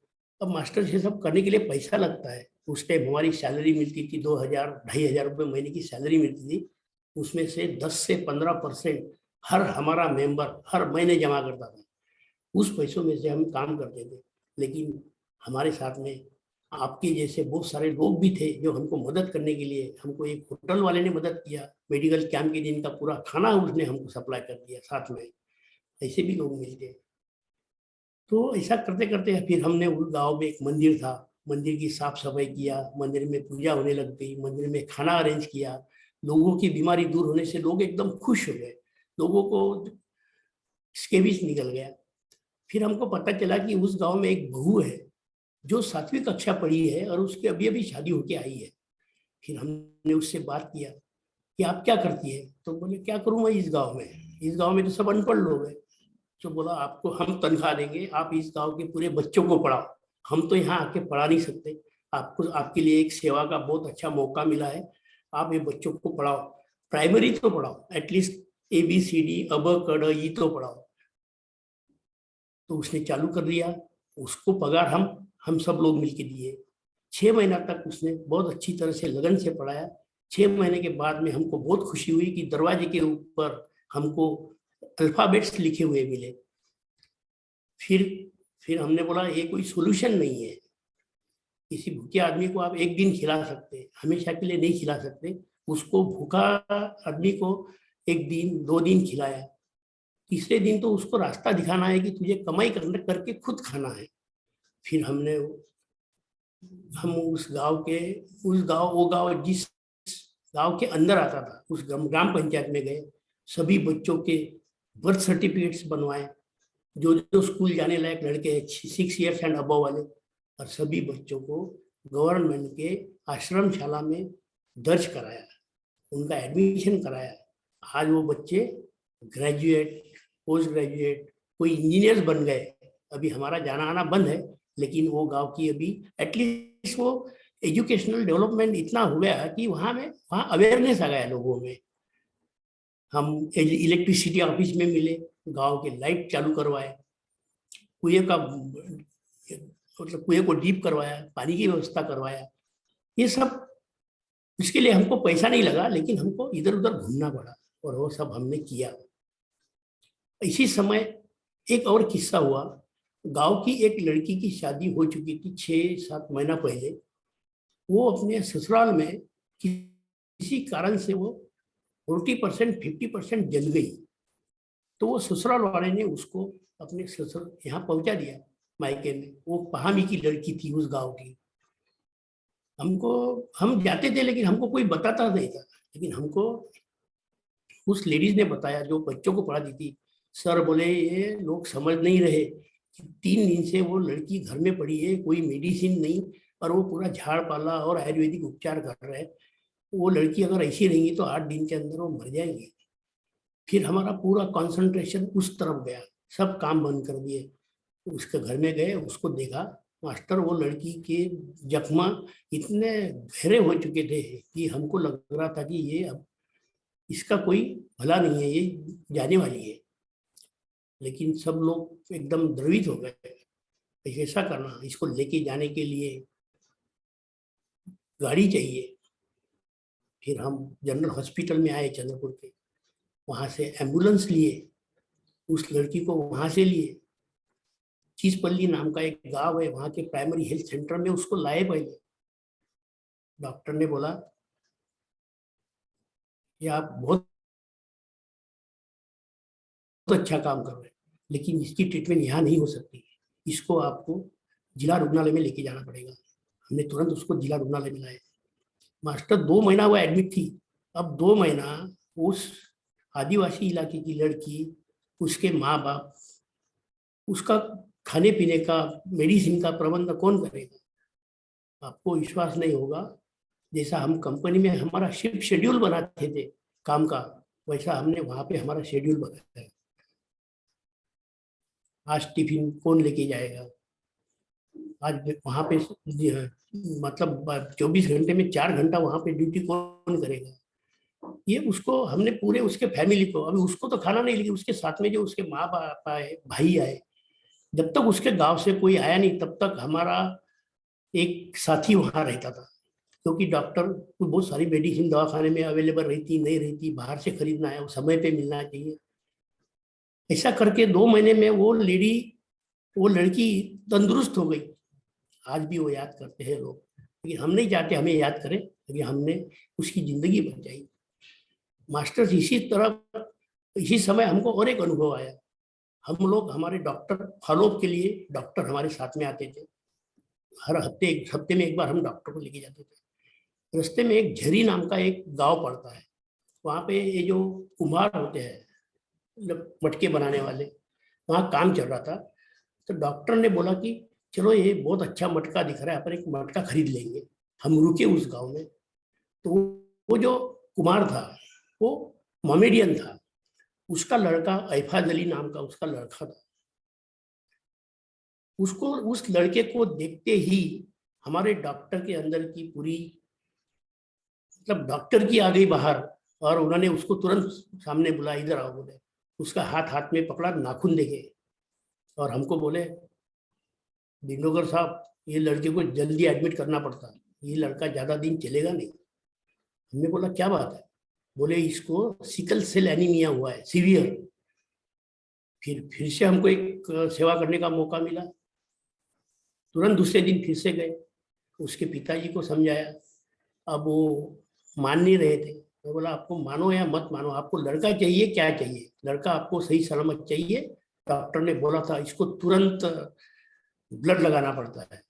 अब मास्टर ये सब करने के लिए पैसा लगता है। उस टाइम हमारी सैलरी मिलती थी 2,000-2,500 रुपये महीने की सैलरी मिलती थी। उसमें से 10 से 15% हर हमारा मेंबर हर महीने जमा करता था। उस पैसों में से हम काम करते थे। लेकिन हमारे साथ में आपके जैसे बहुत सारे लोग भी थे जो हमको मदद करने के लिए, हमको एक होटल वाले ने मदद किया, मेडिकल कैंप के दिन का पूरा खाना उसने हमको सप्लाई कर दिया साथ में। ऐसे भी लोग मिलते हैं। तो ऐसा करते करते फिर हमने उस गांव में एक मंदिर था, मंदिर की साफ सफाई किया, मंदिर में पूजा होने लग गई, मंदिर में खाना अरेंज किया। लोगों की बीमारी दूर होने से लोग एकदम खुश हो गए, लोगों को स्केबिस निकल गया। फिर हमको पता चला कि उस गांव में एक बहू है जो 7वीं कक्षा पढ़ी है और उसकी अभी अभी शादी होके आई है। फिर हमने उससे बात किया कि आप क्या करती है। तो बोले क्या करूँ मैं इस गांव में तो सब अनपढ़ लोग हैं। तो बोला आपको हम तनख्वाह देंगे, आप इस गांव के पूरे बच्चों को पढ़ाओ, हम तो यहाँ आके पढ़ा नहीं सकते, आपको आपके लिए एक सेवा का बहुत अच्छा मौका मिला है, आप ये बच्चों को पढ़ाओ, प्राइमरी तो पढ़ाओ, एटलीस्ट ABCD अब कड़ ई तो पढ़ाओ। तो उसने चालू कर दिया। उसको पगार हम सब लोग मिलके दिए। 6 महीना तक उसने बहुत अच्छी तरह से लगन से पढ़ाया। 6 महीने के बाद में हमको बहुत खुशी हुई कि दरवाजे के ऊपर हमको अल्फाबेट्स लिखे हुए मिले। फिर फिर हमने बोला ये कोई सोल्यूशन नहीं है। किसी भूखे आदमी को आप एक दिन खिला सकते, हमेशा के लिए नहीं खिला सकते। उसको भूखा आदमी को एक दिन 2 दिन खिलाया। तीसरे दिन तो उसको रास्ता दिखाना है कि तुझे कमाई करने करके खुद खाना है। फिर हम उस गांव के वो गांव जिस गांव के अंदर आता था उस ग्राम पंचायत में गए। सभी बच्चों के बर्थ सर्टिफिकेट्स बनवाए, जो जो स्कूल जाने लायक लड़के हैं 6 ईयर्स एंड अबव वाले, और सभी बच्चों को गवर्नमेंट के आश्रमशाला में दर्ज कराया, उनका एडमिशन कराया। आज वो बच्चे ग्रेजुएट, पोस्ट ग्रेजुएट, कोई इंजीनियर्स बन गए। अभी हमारा जाना आना बंद है, लेकिन वो गांव की अभी एटलीस्ट वो एजुकेशनल डेवलपमेंट इतना हो गया कि वहाँ अवेयरनेस आ गया लोगों में। हम इलेक्ट्रिसिटी ऑफिस में मिले, गांव के लाइट चालू करवाए, कुएं का मतलब कुएं को डीप करवाया, पानी की व्यवस्था करवाया। ये सब इसके लिए हमको पैसा नहीं लगा, लेकिन हमको इधर उधर घूमना पड़ा और वो सब हमने किया। इसी समय एक और किस्सा हुआ। गांव की एक लड़की की शादी हो चुकी थी 6-7 महीना पहले। वो अपने ससुराल में किसी कारण से वो 40% 50% जल गई। तो वो ससुराल वाले ने उसको अपने ससुर यहाँ पहुंचा दिया मायके में। वो पहामी की लड़की थी उस गांव की। हम जाते थे लेकिन हमको कोई बताता नहीं था। लेकिन हमको उस लेडीज ने बताया जो बच्चों को पढ़ाती थी। सर बोले ये लोग समझ नहीं रहे, 3 दिन से वो लड़की घर में पड़ी है, कोई मेडिसिन नहीं, और वो पूरा झाड़ पाला और आयुर्वेदिक उपचार कर रहे हैं। वो लड़की अगर ऐसी रहेंगी तो 8 दिन के अंदर वो मर जाएंगी। फिर हमारा पूरा कंसंट्रेशन उस तरफ गया, सब काम बंद कर दिए। उसके घर में गए, उसको देखा। मास्टर वो लड़की के जख्मा इतने गहरे हो चुके थे कि हमको लग रहा था कि ये अब इसका कोई भला नहीं है, ये जाने वाली है। लेकिन सब लोग एकदम द्रवित हो गए। ऐसा करना, इसको लेके जाने के लिए गाड़ी चाहिए। फिर हम जनरल हॉस्पिटल में आए चंद्रपुर के, वहां से एम्बुलेंस लिए, उस लड़की को वहां से लिए। चीजपल्ली नाम का एक गांव है, वहां के प्राइमरी हेल्थ सेंटर में उसको लाए। पहले डॉक्टर ने बोला कि आप बहुत अच्छा काम कर रहे हैं, लेकिन इसकी ट्रीटमेंट यहाँ नहीं हो सकती, इसको आपको जिला रुग्णालय में लेके जाना पड़ेगा। हमने तुरंत उसको जिला रुग्णालय में लाए। मास्टर 2 महीना वो एडमिट थी। अब 2 महीना उस आदिवासी इलाके की लड़की, उसके माँ बाप, उसका खाने पीने का, मेडिसिन का प्रबंध कौन करेगा? आपको विश्वास नहीं होगा, जैसा हम कंपनी में हमारा शिफ्ट शेड्यूल बनाते थे काम का, वैसा हमने वहां पे हमारा शेड्यूल बनाया है। आज टिफिन कौन लेके जाएगा, आज वहां पे मतलब 24 घंटे में 4 घंटा वहां पे ड्यूटी कौन करेगा? ये उसको हमने पूरे उसके फैमिली को, अभी उसको तो खाना नहीं, लेकिन उसके साथ में जो उसके माँ बाप आए, भाई आए, जब तक उसके गांव से कोई आया नहीं तब तक हमारा एक साथी वहां रहता था। क्योंकि डॉक्टर को बहुत सारी मेडिसिन दवाखाने में अवेलेबल रहती नहीं रहती, बाहर से खरीदना है, वो समय पे मिलना चाहिए। ऐसा करके 2 महीने में वो लड़की तंदुरुस्त हो गई। आज भी वो याद करते हैं लोग, लेकिन हम नहीं चाहते हमें याद करें, लेकिन हमने उसकी जिंदगी बचाई। मास्टर्स इसी समय हमको और एक अनुभव आया। हम लोग हमारे डॉक्टर फॉलोअप के लिए डॉक्टर हमारे साथ में आते थे। हर हफ्ते में एक बार हम डॉक्टर को लेके जाते थे। रास्ते में एक झरी नाम का एक गांव पड़ता है, वहाँ पे ये जो कुम्हार होते हैं, मतलब मटके बनाने वाले, वहाँ काम चल रहा था। तो डॉक्टर ने बोला कि चलो ये बहुत अच्छा मटका दिख रहा है, अपन एक मटका खरीद लेंगे। हम रुके उस गांव में। तो वो जो कुमार था वो मोमेडियन था, उसका लड़का ऐफाज अली नाम का उसका लड़का था। उसको उस लड़के को देखते ही हमारे डॉक्टर के अंदर की पूरी मतलब डॉक्टर की आ गई बाहर। और उन्होंने उसको तुरंत सामने बुलाया, इधर आओ बोले। उसका हाथ हाथ में पकड़ा, नाखून देखे और हमको बोले, दिनोगर साहब ये लड़के को जल्दी एडमिट करना पड़ता, ये लड़का ज्यादा दिन चलेगा नहीं। हमने बोला क्या बात है? बोले इसको सिकल सेल एनीमिया हुआ है, सीवियर। फिर से हमको एक सेवा करने का मौका मिला। तुरंत दूसरे दिन फिर से गए, उसके पिताजी को समझाया। अब वो मान नहीं रहे थे। मैं बोला आपको मानो या मत मानो, आपको लड़का चाहिए, क्या चाहिए? लड़का आपको सही सलामत चाहिए। डॉक्टर ने बोला था इसको तुरंत ब्लड लगाना पड़ता है।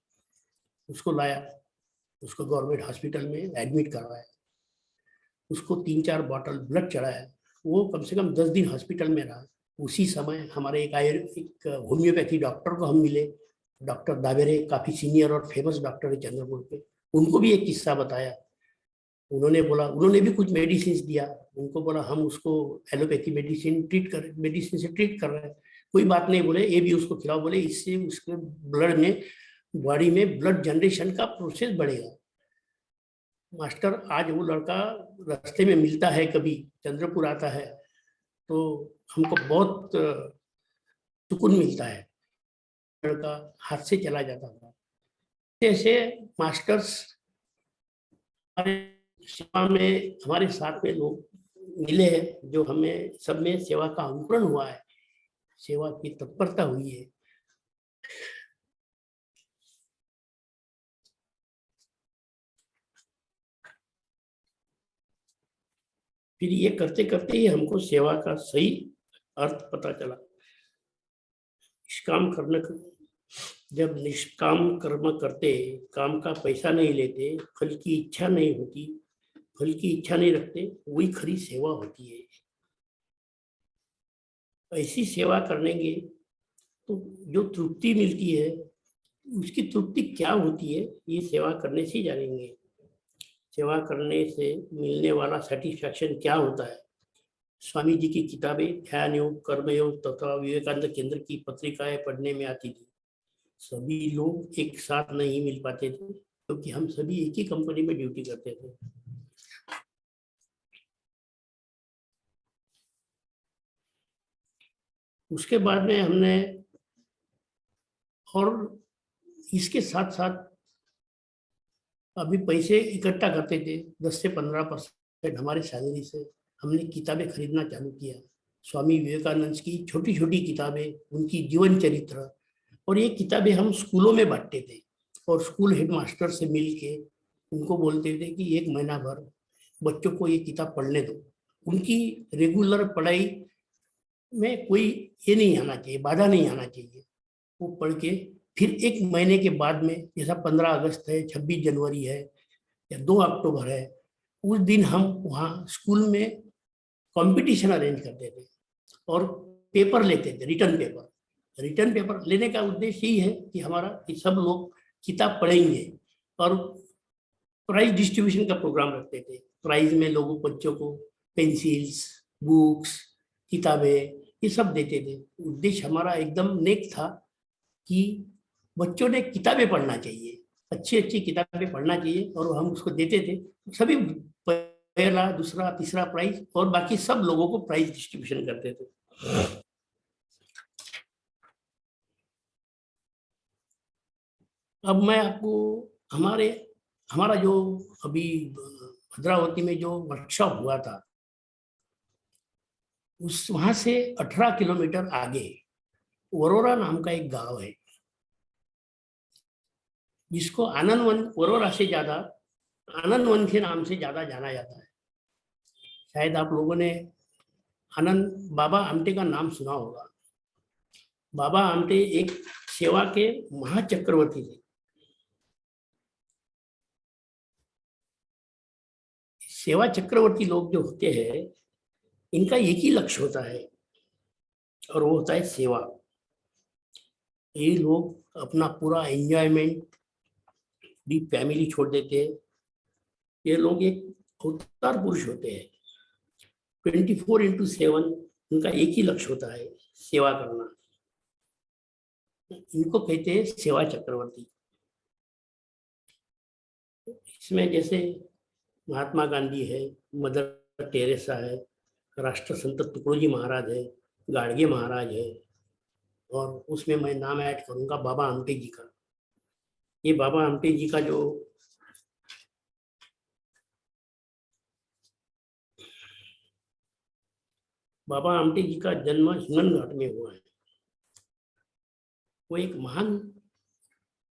उसको लाया, उसको गवर्नमेंट हॉस्पिटल में एडमिट करवाया, उसको 3-4 बॉटल ब्लड चढ़ाया। वो कम से कम 10 दिन हॉस्पिटल में रहा। उसी समय हमारे एक होम्योपैथी डॉक्टर को हम मिले, डॉक्टर दावेरे, काफी सीनियर और फेमस डॉक्टर है चंद्रपुर के। उनको भी एक किस्सा बताया। उन्होंने भी कुछ मेडिसिन दिया। उनको बोला हम उसको एलोपैथी मेडिसिन से ट्रीट कर रहे हैं, कोई बात नहीं बोले, ये भी उसको खिलाओ। बोले इससे उसके ब्लड में, बॉडी में ब्लड जनरेशन का प्रोसेस बढ़ेगा। मास्टर, आज वो लड़का रास्ते में मिलता है, कभी चंद्रपुर आता है तो हमको बहुत सुकून मिलता है। लड़का हाथ से चला जाता था। ऐसे मास्टर्स हमारे सेवा में, हमारे साथ में लोग मिले हैं जो हमें सब में सेवा का अंकुरण हुआ है, सेवा की तत्परता हुई है। फिर ये करते करते ही हमको सेवा का सही अर्थ पता चला। निष्काम करने, जब निष्काम कर्म करते, काम का पैसा नहीं लेते, फल की इच्छा नहीं होती, फल की इच्छा नहीं रखते, वही खरी सेवा होती है। ऐसी सेवा करेंगे तो जो तृप्ति मिलती है, उसकी तृप्ति क्या होती है, ये सेवा करने से ही जानेंगे। सेवा करने से मिलने वाला सेटिस्फैक्शन क्या होता है। स्वामी जी की किताबें ध्यान योग, कर्मयोग तथा विवेकानंद केंद्र की पत्रिकाएं पढ़ने में आती थी। सभी लोग एक साथ नहीं मिल पाते थे, क्योंकि हम सभी एक ही कंपनी में ड्यूटी करते थे। उसके बाद में हमने, और इसके साथ साथ अभी पैसे इकट्ठा करते थे, 10 से 15% हमारी सैलरी से हमने किताबें खरीदना चालू किया। स्वामी विवेकानंद की छोटी छोटी किताबें, उनकी जीवन चरित्र, और ये किताबें हम स्कूलों में बांटते थे और स्कूल हेडमास्टर से मिल के उनको बोलते थे कि 1 महीना भर बच्चों को ये किताब पढ़ने दो। उनकी रेगुलर पढ़ाई में कोई ये नहीं आना चाहिए, बाधा नहीं आना चाहिए। वो पढ़ के फिर 1 महीने के बाद में, जैसा 15 अगस्त है, 26 जनवरी है या 2 अक्टूबर है, उस दिन हम वहाँ स्कूल में कंपटीशन अरेंज करते थे और पेपर लेते थे, रिटर्न पेपर लेने का उद्देश्य यही है कि हमारा कि सब लोग किताब पढ़ेंगे, और प्राइज डिस्ट्रीब्यूशन का प्रोग्राम रखते थे। प्राइज में लोगों, बच्चों को पेंसिल्स, बुक्स, किताबें, ये सब देते थे। उद्देश्य हमारा एकदम नेक था कि बच्चों ने किताबें पढ़ना चाहिए, अच्छी अच्छी किताबें पढ़ना चाहिए, और हम उसको देते थे। सभी पहला, दूसरा, तीसरा प्राइज, और बाकी सब लोगों को प्राइज डिस्ट्रीब्यूशन करते थे। अब मैं आपको हमारा जो अभी भद्रावती में जो वर्कशॉप हुआ था, उस वहां से 18 किलोमीटर आगे वरोरा नाम का एक गांव है, जिसको आनंद वन, वरोरा से ज्यादा आनंद वन के नाम से ज्यादा जाना जाता है। शायद आप लोगों ने आनंद बाबा आमटे का नाम सुना होगा। बाबा आमटे एक सेवा के महाचक्रवर्ती थे। सेवा चक्रवर्ती लोग जो होते हैं, इनका एक ही लक्ष्य होता है, और वो होता है सेवा। ये लोग अपना पूरा एंजॉयमेंट, पूरी फैमिली छोड़ देते हैं। ये लोग एक अवतार पुरुष होते हैं। 24/7 उनका एक ही लक्ष्य होता है, सेवा करना। इनको कहते हैं सेवा चक्रवर्ती। इसमें जैसे महात्मा गांधी है, मदर टेरेसा है, राष्ट्र संत तुकडोजी महाराज है, गाडगे महाराज है, और उसमें मैं नाम ऐड करूंगा बाबा आमटे जी का। ये बाबा आमटे जी का जो बाबा आमटे जी का जन्म हिंगणघाट में हुआ है। वो एक महान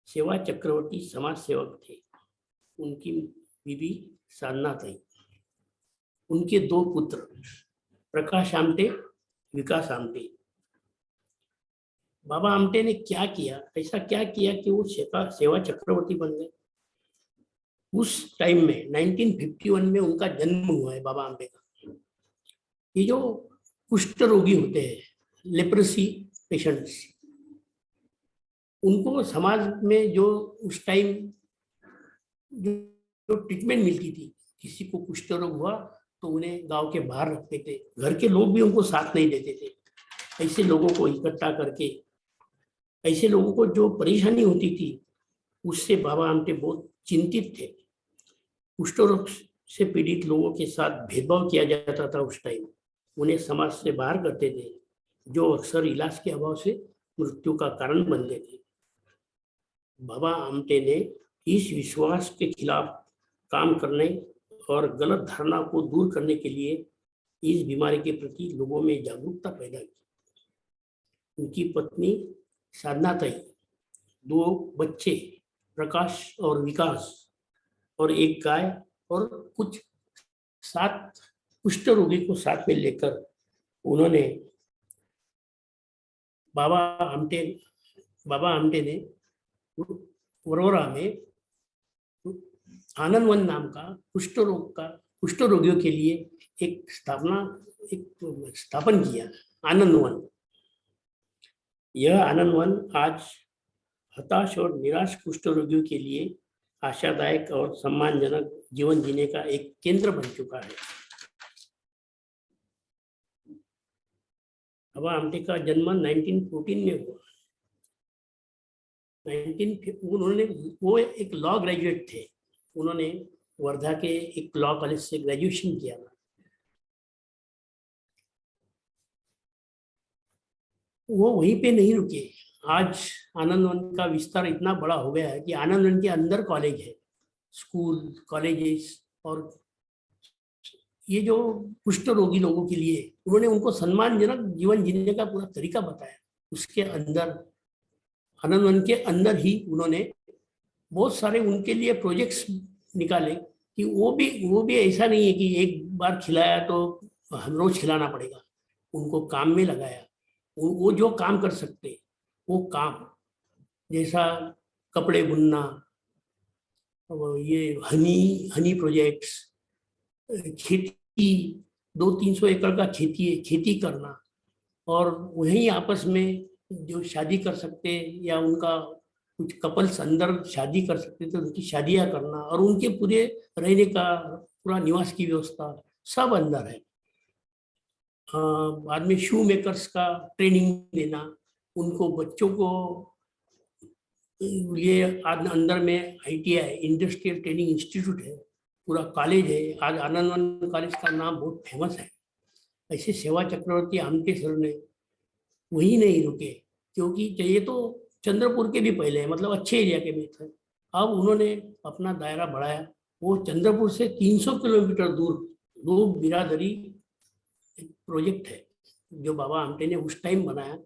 सेवा चक्रवर्ती समाज सेवक थे। उनकी बीबी साधना थी, उनके दो पुत्र प्रकाश आमटे, विकास आमटे। बाबा आमटे ने क्या किया, ऐसा क्या किया कि वो सेवा चक्रवर्ती बन गए। उस टाइम में 1951 में उनका जन्म हुआ है बाबा आमटे का। ये जो कुष्ठ रोगी होते हैं, लेप्रेसी पेशेंट्स, उनको समाज में जो उस टाइम जो ट्रीटमेंट मिलती थी, किसी को कुष्ठ रोग हुआ तो उन्हें गांव के बाहर रखते थे, घर के लोग भी उनको साथ नहीं देते थे। ऐसे लोगों को इकट्ठा करके, ऐसे लोगों को जो परेशानी होती थी उससे बाबा आमटे बहुत चिंतित थे। कुष्ठ रोग से पीड़ित लोगों के साथ भेदभाव किया जाता था उस टाइम, उन्हें समाज से बाहर करते थे, जो अक्सर इलाज के अभाव से मृत्यु का कारण बनते थे। बाबा आमटे ने इस विश्वास के खिलाफ काम करने और गलत धारणा को दूर करने के लिए इस बीमारी के प्रति लोगों में जागरूकता पैदा की। उनकी पत्नी साधना थी, दो बच्चे प्रकाश और विकास, और एक गाय, और कुछ 7 कुष्ठ रोगी को साथ में लेकर उन्होंने बाबा आमटे ने वरोरा में आनंद वन नाम का कुष्ठ रोगियों के लिए एक स्थापन किया, आनंद वन। यह आनंद वन आज हताश और निराश कुष्ठ रोगियों के लिए आशादायक और सम्मानजनक जीवन जीने का एक केंद्र बन चुका है। बाबा आमटे का जन्म 1914 में हुआ। उन्होंने, वो एक लॉ ग्रेजुएट थे, उन्होंने वर्धा के एक लॉ कॉलेज से ग्रेजुएशन किया था। वो वहीं पे नहीं रुके, आज आनंद वन का विस्तार इतना बड़ा हो गया है कि आनंद वन के अंदर कॉलेज है, स्कूल, कॉलेजेस, और ये जो कुष्ठ रोगी लोगों के लिए उन्होंने उनको सम्मानजनक जीवन जीने का पूरा तरीका बताया। उसके अंदर, आनंद वन के अंदर ही उन्होंने बहुत सारे उनके लिए प्रोजेक्ट्स निकाले कि वो भी ऐसा नहीं है कि एक बार खिलाया तो हम रोज खिलाना पड़ेगा। उनको काम में लगाया, वो जो काम कर सकते वो काम, जैसा कपड़े बुनना, ये हनी प्रोजेक्ट्स, खेती, 200-300 एकड़ का खेती करना, और वहीं आपस में जो शादी कर सकते या उनका कुछ कपल्स अंदर शादी कर सकते थे, उनकी शादियां करना, और उनके पूरे रहने का पूरा निवास की व्यवस्था सब अंदर है। बाद में शू मेकर्स का ट्रेनिंग देना, उनको बच्चों को ये अंदर में ITI, इंडस्ट्रियल ट्रेनिंग इंस्टीट्यूट है, पूरा कॉलेज है। आज आनंद वन कॉलेज का नाम बहुत फेमस है। ऐसे सेवा चक्रवर्ती आमटे सर ने वही नहीं रुके, क्योंकि ये तो चंद्रपुर के भी पहले है, मतलब अच्छे एरिया के भी थे। अब उन्होंने अपना दायरा बढ़ाया, वो चंद्रपुर से 300 किलोमीटर दूर दो बिरादरी प्रोजेक्ट है जो बाबा आमटे ने उस टाइम बनाया।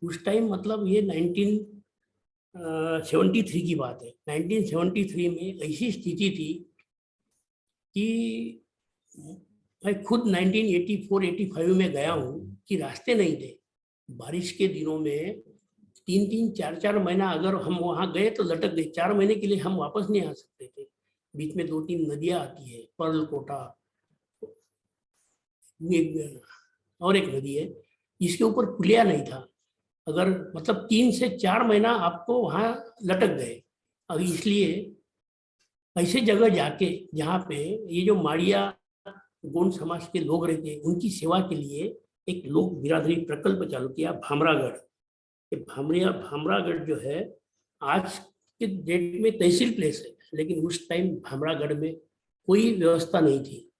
उस टाइम मतलब ये 1973 की बात है। 1973 में ऐसी स्थिति थी कि मैं खुद 1984-85 में गया हूँ कि रास्ते नहीं थे। बारिश के दिनों में 3-3, 4-4 महीना अगर हम वहाँ गए तो लटक गए। 4 महीने के लिए हम वापस नहीं आ सकते थे। बीच में 2-3 नदियाँ आती है, पर्लकोटा और एक नदी है, इसके ऊपर पुलिया नहीं था। अगर मतलब 3 से 4 महीना आपको वहाँ लटक गए। अब इसलिए ऐसे जगह जाके जहाँ पे ये जो माड़िया गोंड समाज के लोग रहते हैं, उनकी सेवा के लिए एक लोक बिरादरी प्रकल्प चालू किया, भामरागढ़। भामरागढ़ जो है आज के डेट में तहसील प्लेस है, लेकिन उस टाइम भामरागढ़ में कोई व्यवस्था नहीं थी।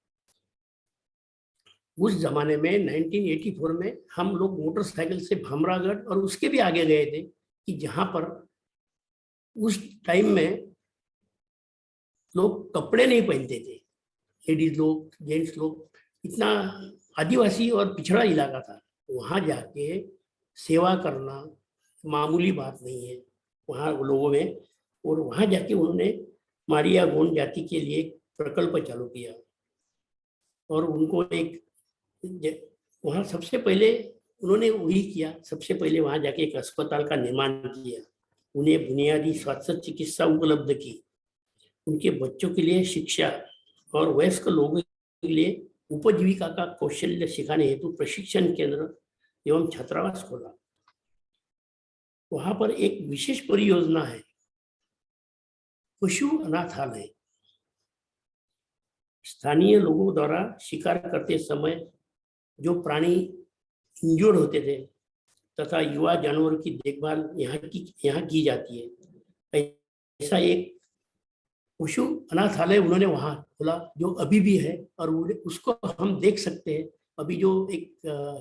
उस जमाने में 1984 में हम लोग मोटरसाइकिल से भमरागढ़ और उसके भी आगे गए थे कि जहां पर उस टाइम में लोग कपड़े नहीं पहनते थे, लेडीज लोग, जेंट्स लोग, इतना आदिवासी और पिछड़ा इलाका था। वहां जाके सेवा करना मामूली बात नहीं है वहाँ लोगों में। और वहां जाके उन्होंने मारिया गोंड जाति के लिए एक प्रकल्प चालू किया और उनको एक वहाँ सबसे पहले उन्होंने वही किया, सबसे पहले वहां जाके एक अस्पताल का निर्माण किया, उन्हें बुनियादी स्वास्थ्य चिकित्सा उपलब्ध की, उनके बच्चों के लिए शिक्षा और वयस्क लोगों के लिए उपजीविका का कौशल्य सिखाने हेतु प्रशिक्षण केंद्र एवं छात्रावास खोला। वहां पर एक विशेष परियोजना है पशु अनाथालय। स्थानीय लोगों द्वारा शिकार करते समय जो प्राणी इंजोर्ड होते थे तथा युवा जानवरों की देखभाल यहाँ की जाती है। ऐसा एक पशु अनाथालय उन्होंने वहां खोला जो अभी भी है और उसको हम देख सकते हैं। अभी जो एक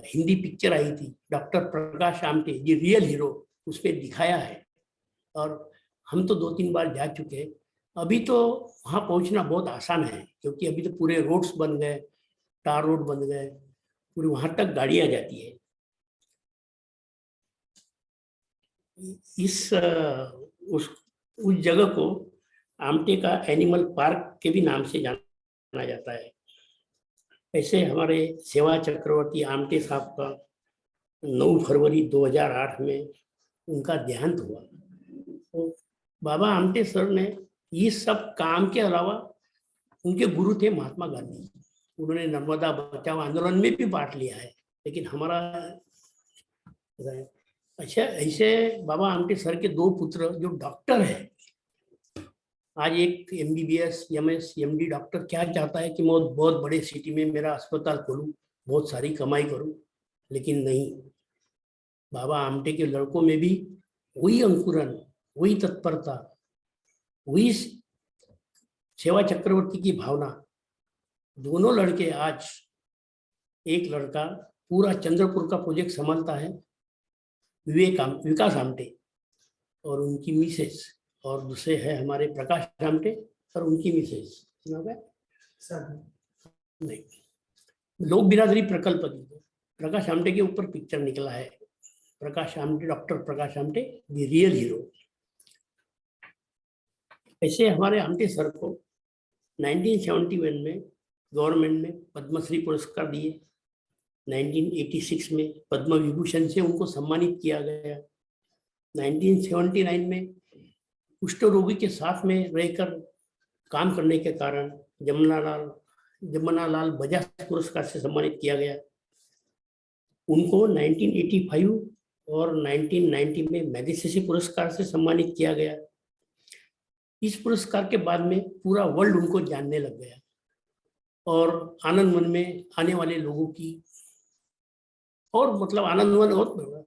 हिंदी पिक्चर आई थी डॉक्टर प्रकाश आमटे जी रियल हीरो, उसमें दिखाया है और हम तो 2-3 बार जा चुके हैं। अभी तो वहां पहुंचना बहुत आसान है क्योंकि अभी तो पूरे रोड्स बन गए, टार रोड बन गए, पूरी वहां तक गाड़ियां जाती है। उस जगह को आमटे का एनिमल पार्क के भी नाम से जाना जाता है। ऐसे हमारे सेवा चक्रवर्ती आमटे साहब का 9 फरवरी 2008 में उनका देहांत हुआ। तो बाबा आमटे सर ने ये सब काम के अलावा उनके गुरु थे महात्मा गांधी, उन्होंने नर्मदा बचाओ आंदोलन में भी पार्ट लिया है। लेकिन हमारा अच्छा, ऐसे बाबा आमटे सर के 2 पुत्र जो डॉक्टर हैं, आज एक MBBS MS MD डॉक्टर क्या चाहता है कि मैं बहुत बड़े सिटी में मेरा अस्पताल खोलूं, बहुत सारी कमाई करूं, लेकिन नहीं, बाबा आमटे के लड़कों में भी वही अंकुरन, वही तत्परता, वही सेवा चक्रवर्ती की भावना। दोनों लड़के आज, एक लड़का पूरा चंद्रपुर का प्रोजेक्ट संभालता है विकास आमटे और उनकी मिसेस, और दूसरे है हमारे प्रकाश आमटे और उनकी मिसेस, नहीं, लोक बिरादरी प्रकल्प की प्रकाश आमटे के ऊपर पिक्चर निकला है, Prakash Amte, doctor Prakash Amte the real hero. ऐसे हमारे आमटे सर को 1971 में गवर्नमेंट ने पद्मश्री पुरस्कार दिए, 1986 में पद्म विभूषण से उनको सम्मानित किया गया, 1979 में कुष्ठ रोगी के साथ में रहकर काम करने के कारण जमुनालाल बजाज पुरस्कार से सम्मानित किया गया। उनको 1985 और 1990 में मैग्सेसे पुरस्कार से सम्मानित किया गया। इस पुरस्कार के बाद में पूरा वर्ल्ड उनको जानने लग गया और आनंद वन में आने वाले लोगों की, और मतलब आनंद वन और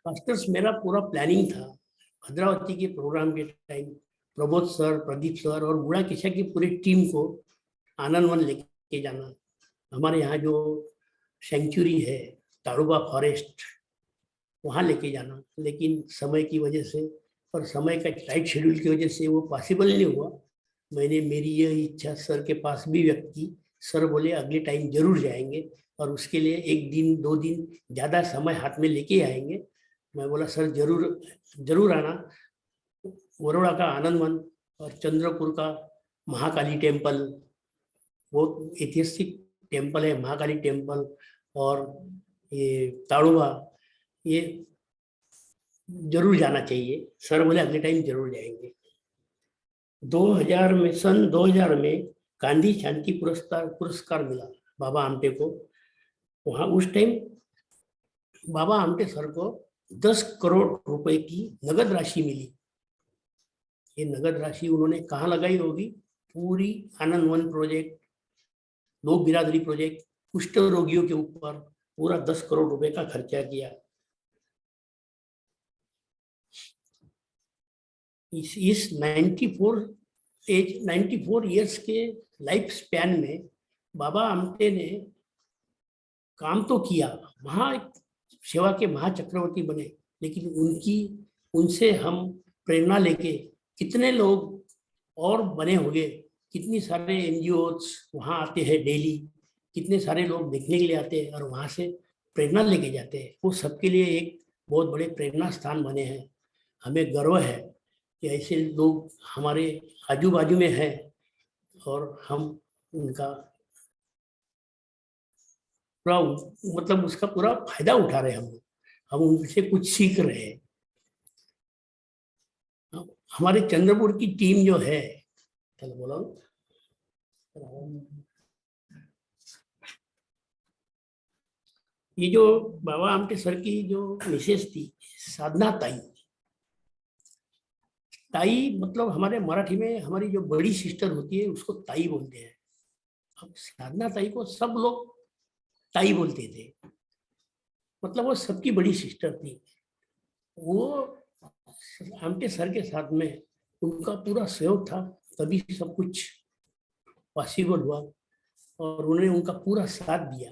मास्टर्स मेरा पूरा प्लानिंग था भद्रावती के प्रोग्राम के time, Prabodh sir, Pradeep sir और गुड़ा किशा की पूरी टीम को आनंद वन लेके जाना। हमारे यहाँ जो सेंचुरी है ताड़ोबा फॉरेस्ट, वहाँ लेके जाना, लेकिन समय की वजह से और समय का टाइट शेड्यूल की वजह से वो पॉसिबल नहीं हुआ। मैंने मेरी यह इच्छा सर के पास भी व्यक्त की, सर बोले अगले टाइम जरूर जाएंगे और उसके लिए 1 दिन 2 दिन ज़्यादा समय हाथ में लेके आएंगे। मैं बोला सर जरूर आना। वरोड़ा का आनंद वन और चंद्रपुर का महाकाली टेम्पल, वो ऐतिहासिक टेम्पल है महाकाली टेम्पल, और ये ताड़ोबा, ये जरूर जाना चाहिए। सर बोले अगले टाइम जरूर जाएंगे। 2000 में गांधी शांति पुरस्कार मिला बाबा आमटे को। वहाँ उस टाइम बाबा आमटे सर को 10 करोड़ रुपए की नगद राशि मिली। ये नगद राशि उन्होंने कहाँ लगाई होगी? पूरी आनंद वन प्रोजेक्ट, लोक बिरादरी प्रोजेक्ट, कुष्ठ रोगियों के ऊपर पूरा 10 करोड़ रुपए का खर्चा किया। इस 94 इयर्स के लाइफ स्पैन में बाबा आमटे ने काम तो किया, वहाँ सेवा के महाचक्रवर्ती बने, लेकिन उनसे हम प्रेरणा लेके कितने लोग और बने होंगे, कितनी सारे एनजीओ वहाँ आते हैं डेली, कितने सारे लोग देखने के लिए आते हैं और वहाँ से प्रेरणा लेके जाते हैं। वो सबके लिए एक बहुत बड़े प्रेरणा स्थान बने हैं। हमें गर्व है कि ऐसे लोग हमारे आजू बाजू में हैं और हम उनका पूरा मतलब उसका पूरा फायदा उठा रहे हैं। हम उनसे कुछ सीख रहे हैं। हमारे चंद्रपुर की टीम जो है, चलो बोलो, ये जो बाबा आमटे सर की जो मिसेस थी साधना ताई, ताई मतलब हमारे मराठी में हमारी जो बड़ी सिस्टर होती है उसको ताई बोलते हैं। अब साधना ताई को सब लोग ताई बोलते थे, मतलब वो सबकी बड़ी सिस्टर थी। वो आमटे सर के साथ में उनका पूरा सहयोग था, तभी सब कुछ पॉसिबल हुआ और उन्होंने उनका पूरा साथ दिया।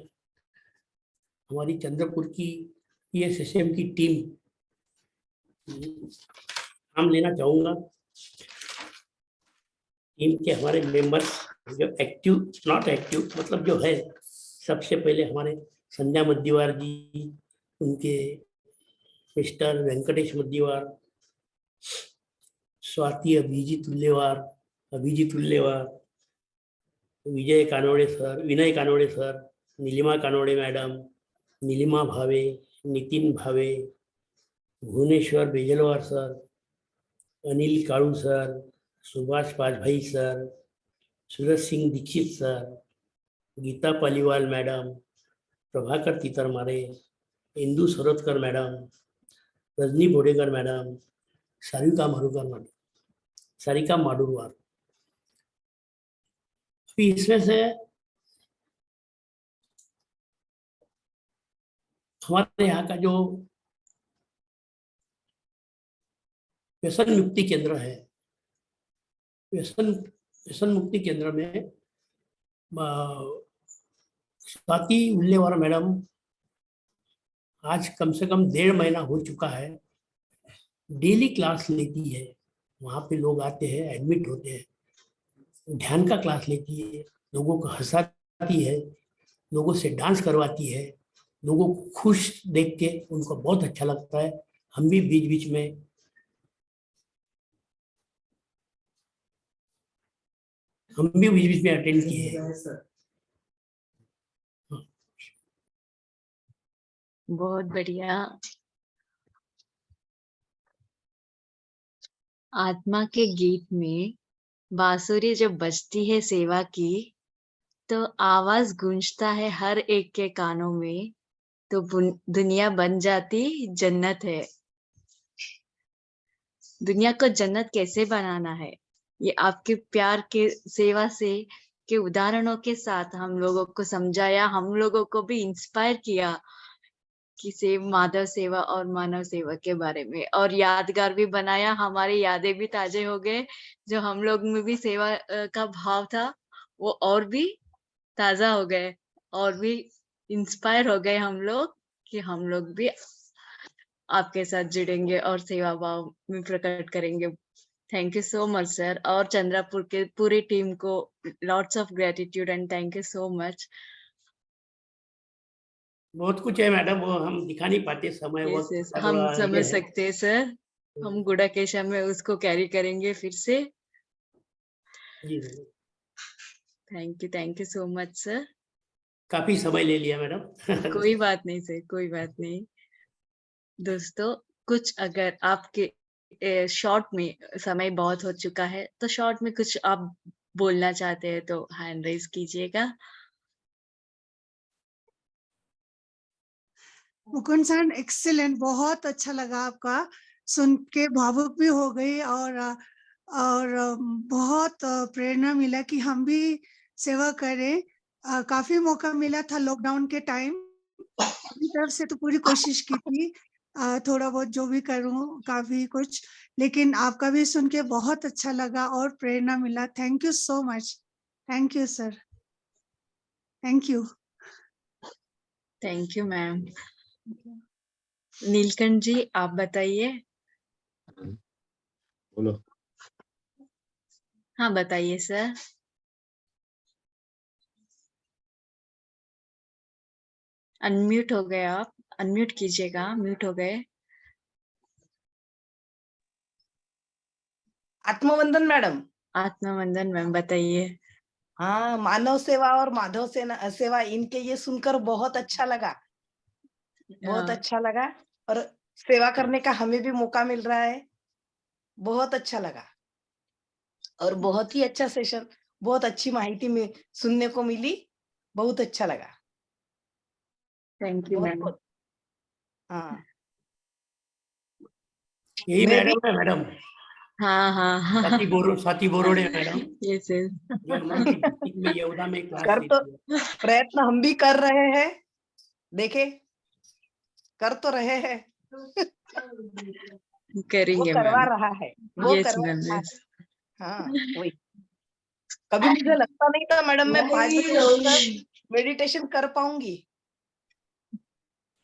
हमारी चंद्रपुर की PSSM की टीम, नाम लेना चाहूंगा, टीम के हमारे मेंबर्स जो एक्टिव, नॉट एक्टिव मतलब जो है, सबसे पहले हमारे संध्या मद्दीवार जी, उनके mister Venkatesh Maddiwar, Swati Abhijit Ullewar, Vijay Kanode sir, Vinay Kanode sir, Nilima Kanode madam, Nilima Bhave, Nitin Bhave, Bhuvaneshwar Bejalwar sir, Anil Kalu sir, Subhash Pajbhai sir, Suraj Singh Dixit sir, Geeta Paliwal madam, Prabhakar Titarmare, Indu Sarodkar madam, Rajni Bodekar madam, Sarika Madurwar. इसमें से हमारे यहाँ का जो व्यसन मुक्ति केंद्र है, व्यसन मुक्ति केंद्र में स्वाति उल्लेवार मैडम आज कम से कम 1.5 महीना हो चुका है, डेली क्लास लेती है। वहाँ पे लोग आते हैं, एडमिट होते हैं, ध्यान का क्लास लेती है, लोगों को हंसाती है, लोगों से डांस करवाती है, लोगों को खुश देख के उनको बहुत अच्छा लगता है। हम भी बीच बीच में अटेंड किए हैं। बहुत बढ़िया। आत्मा के गीत में बांसुरी जब बजती है सेवा की, तो आवाज गूंजता है हर एक के कानों में, तो दुनिया बन जाती जन्नत है। दुनिया को जन्नत कैसे बनाना है, ये आपके प्यार के सेवा से के उदाहरणों के साथ हम लोगों को समझाया, हम लोगों को भी इंस्पायर किया कि माधव सेवा और मानव सेवा के बारे में, और यादगार भी बनाया। हमारी यादें भी ताजे हो गए, जो हम लोग में भी सेवा का भाव था वो और भी ताजा हो गए, और भी इंस्पायर हो गए हम लोग कि हम लोग भी आपके साथ जुड़ेंगे और सेवा भाव में प्रकट करेंगे। Thank you so much sir, और चंद्रपुर के पूरी टीम को lots of gratitude and thank you so much. बहुत कुछ है मैडम, वो हम दिखा नहीं पाते, समय वक्त हम समझ ये है। सकते हैं सर, हम गुड़ाकेशा में उसको कैरी करेंगे फिर से। जी thank you so much sir. काफी समय ले लिया मैडम। कोई बात नहीं सर, कोई बात नहीं। दोस्तों, कुछ अगर आपके शॉर्ट में समय बहुत हो चुका है, तो शॉर्ट में कुछ आप बोलना चाहते हैं तो हैंड रेज कीजिएगा। मुकुंद सर एक्सीलेंट, बहुत अच्छा लगा आपका सुन के, भावुक भी हो गई और बहुत प्रेरणा मिला कि हम भी सेवा करें। काफी मौका मिला था लॉकडाउन के टाइम, अपनी तरफ से तो पूरी कोशिश की थी, थोड़ा बहुत जो भी करूं काफी कुछ, लेकिन आपका भी सुन के बहुत अच्छा लगा और प्रेरणा मिला। Thank you so much. Thank you sir, thank you. Thank you ma'am. Nilkanth ji आप बताइए। बोलो। हाँ बताइए सर। अनम्यूट हो गए आप, अनम्यूट कीजिएगा, म्यूट हो गए। आत्मवंदन मैडम। आत्मवंदन मैम बताइए। हाँ, मानव सेवा और माधव सेवा इनके ये सुनकर बहुत अच्छा लगा, बहुत हाँ, अच्छा लगा। और सेवा करने का हमें भी मौका मिल रहा है, बहुत अच्छा लगा। और बहुत ही अच्छा सेशन, बहुत अच्छी माहिती में सुनने को मिली, बहुत अच्छा लगा। थैंक यू बहुत मैम। बहुत हाँ, यही मैं भी मैडम है मैडम, हाँ हाँ हाँ Swati Borode madam, yes yes. जो हमारी टीम में येवदा में क्लास कर तो लेती है। प्रयत्न हम भी कर रहे हैं, देखे कर तो रहे हैं। वो करेंगे करवा मैम। रहा है, वो यस करवा मैम रहा है। यस। हाँ, वही। कभी मुझे लगता नहीं था मैडम मैं 5 बजे उठकर मेडिटेशन कर पाऊंगी।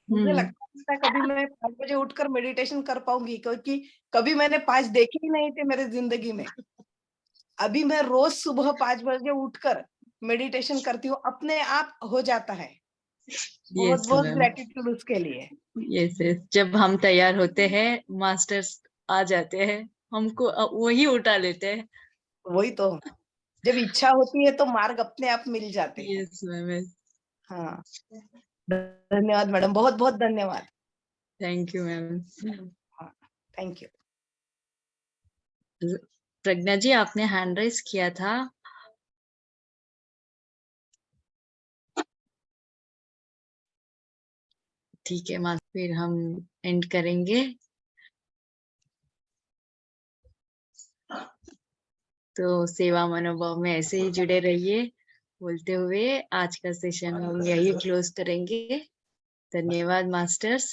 मुझे लगता नहीं था कभी मैं 5 बजे उठकर मेडिटेशन कर पाऊंगी, क्योंकि कभी मैंने 5 देखे ही नहीं थे मेरे जिंदगी में। अभी मैं रोज सुबह 5 बजे उठकर मेडिटेशन करती हूँ, अपने आप हो जाता है। बहुत यस बहुत मैम। ग्रेटिट्यूड उसके लिए। यस यस, जब हम तैयार होते हैं मास्टर्स आ जाते हैं, हमको वही उठा लेते हैं। वही तो, जब इच्छा होती है तो मार्ग अपने आप मिल जाते हैं। Yes ma'am. हाँ, धन्यवाद मैडम, बहुत बहुत धन्यवाद। Thank you ma'am. Thank you. Pragya ji आपने हैंड राइज किया था। ठीक है माँ, फिर हम एंड करेंगे। तो सेवा मनोभाव में ऐसे ही जुड़े रहिए बोलते हुए आज का सेशन हम यही क्लोज करेंगे। धन्यवाद मास्टर्स।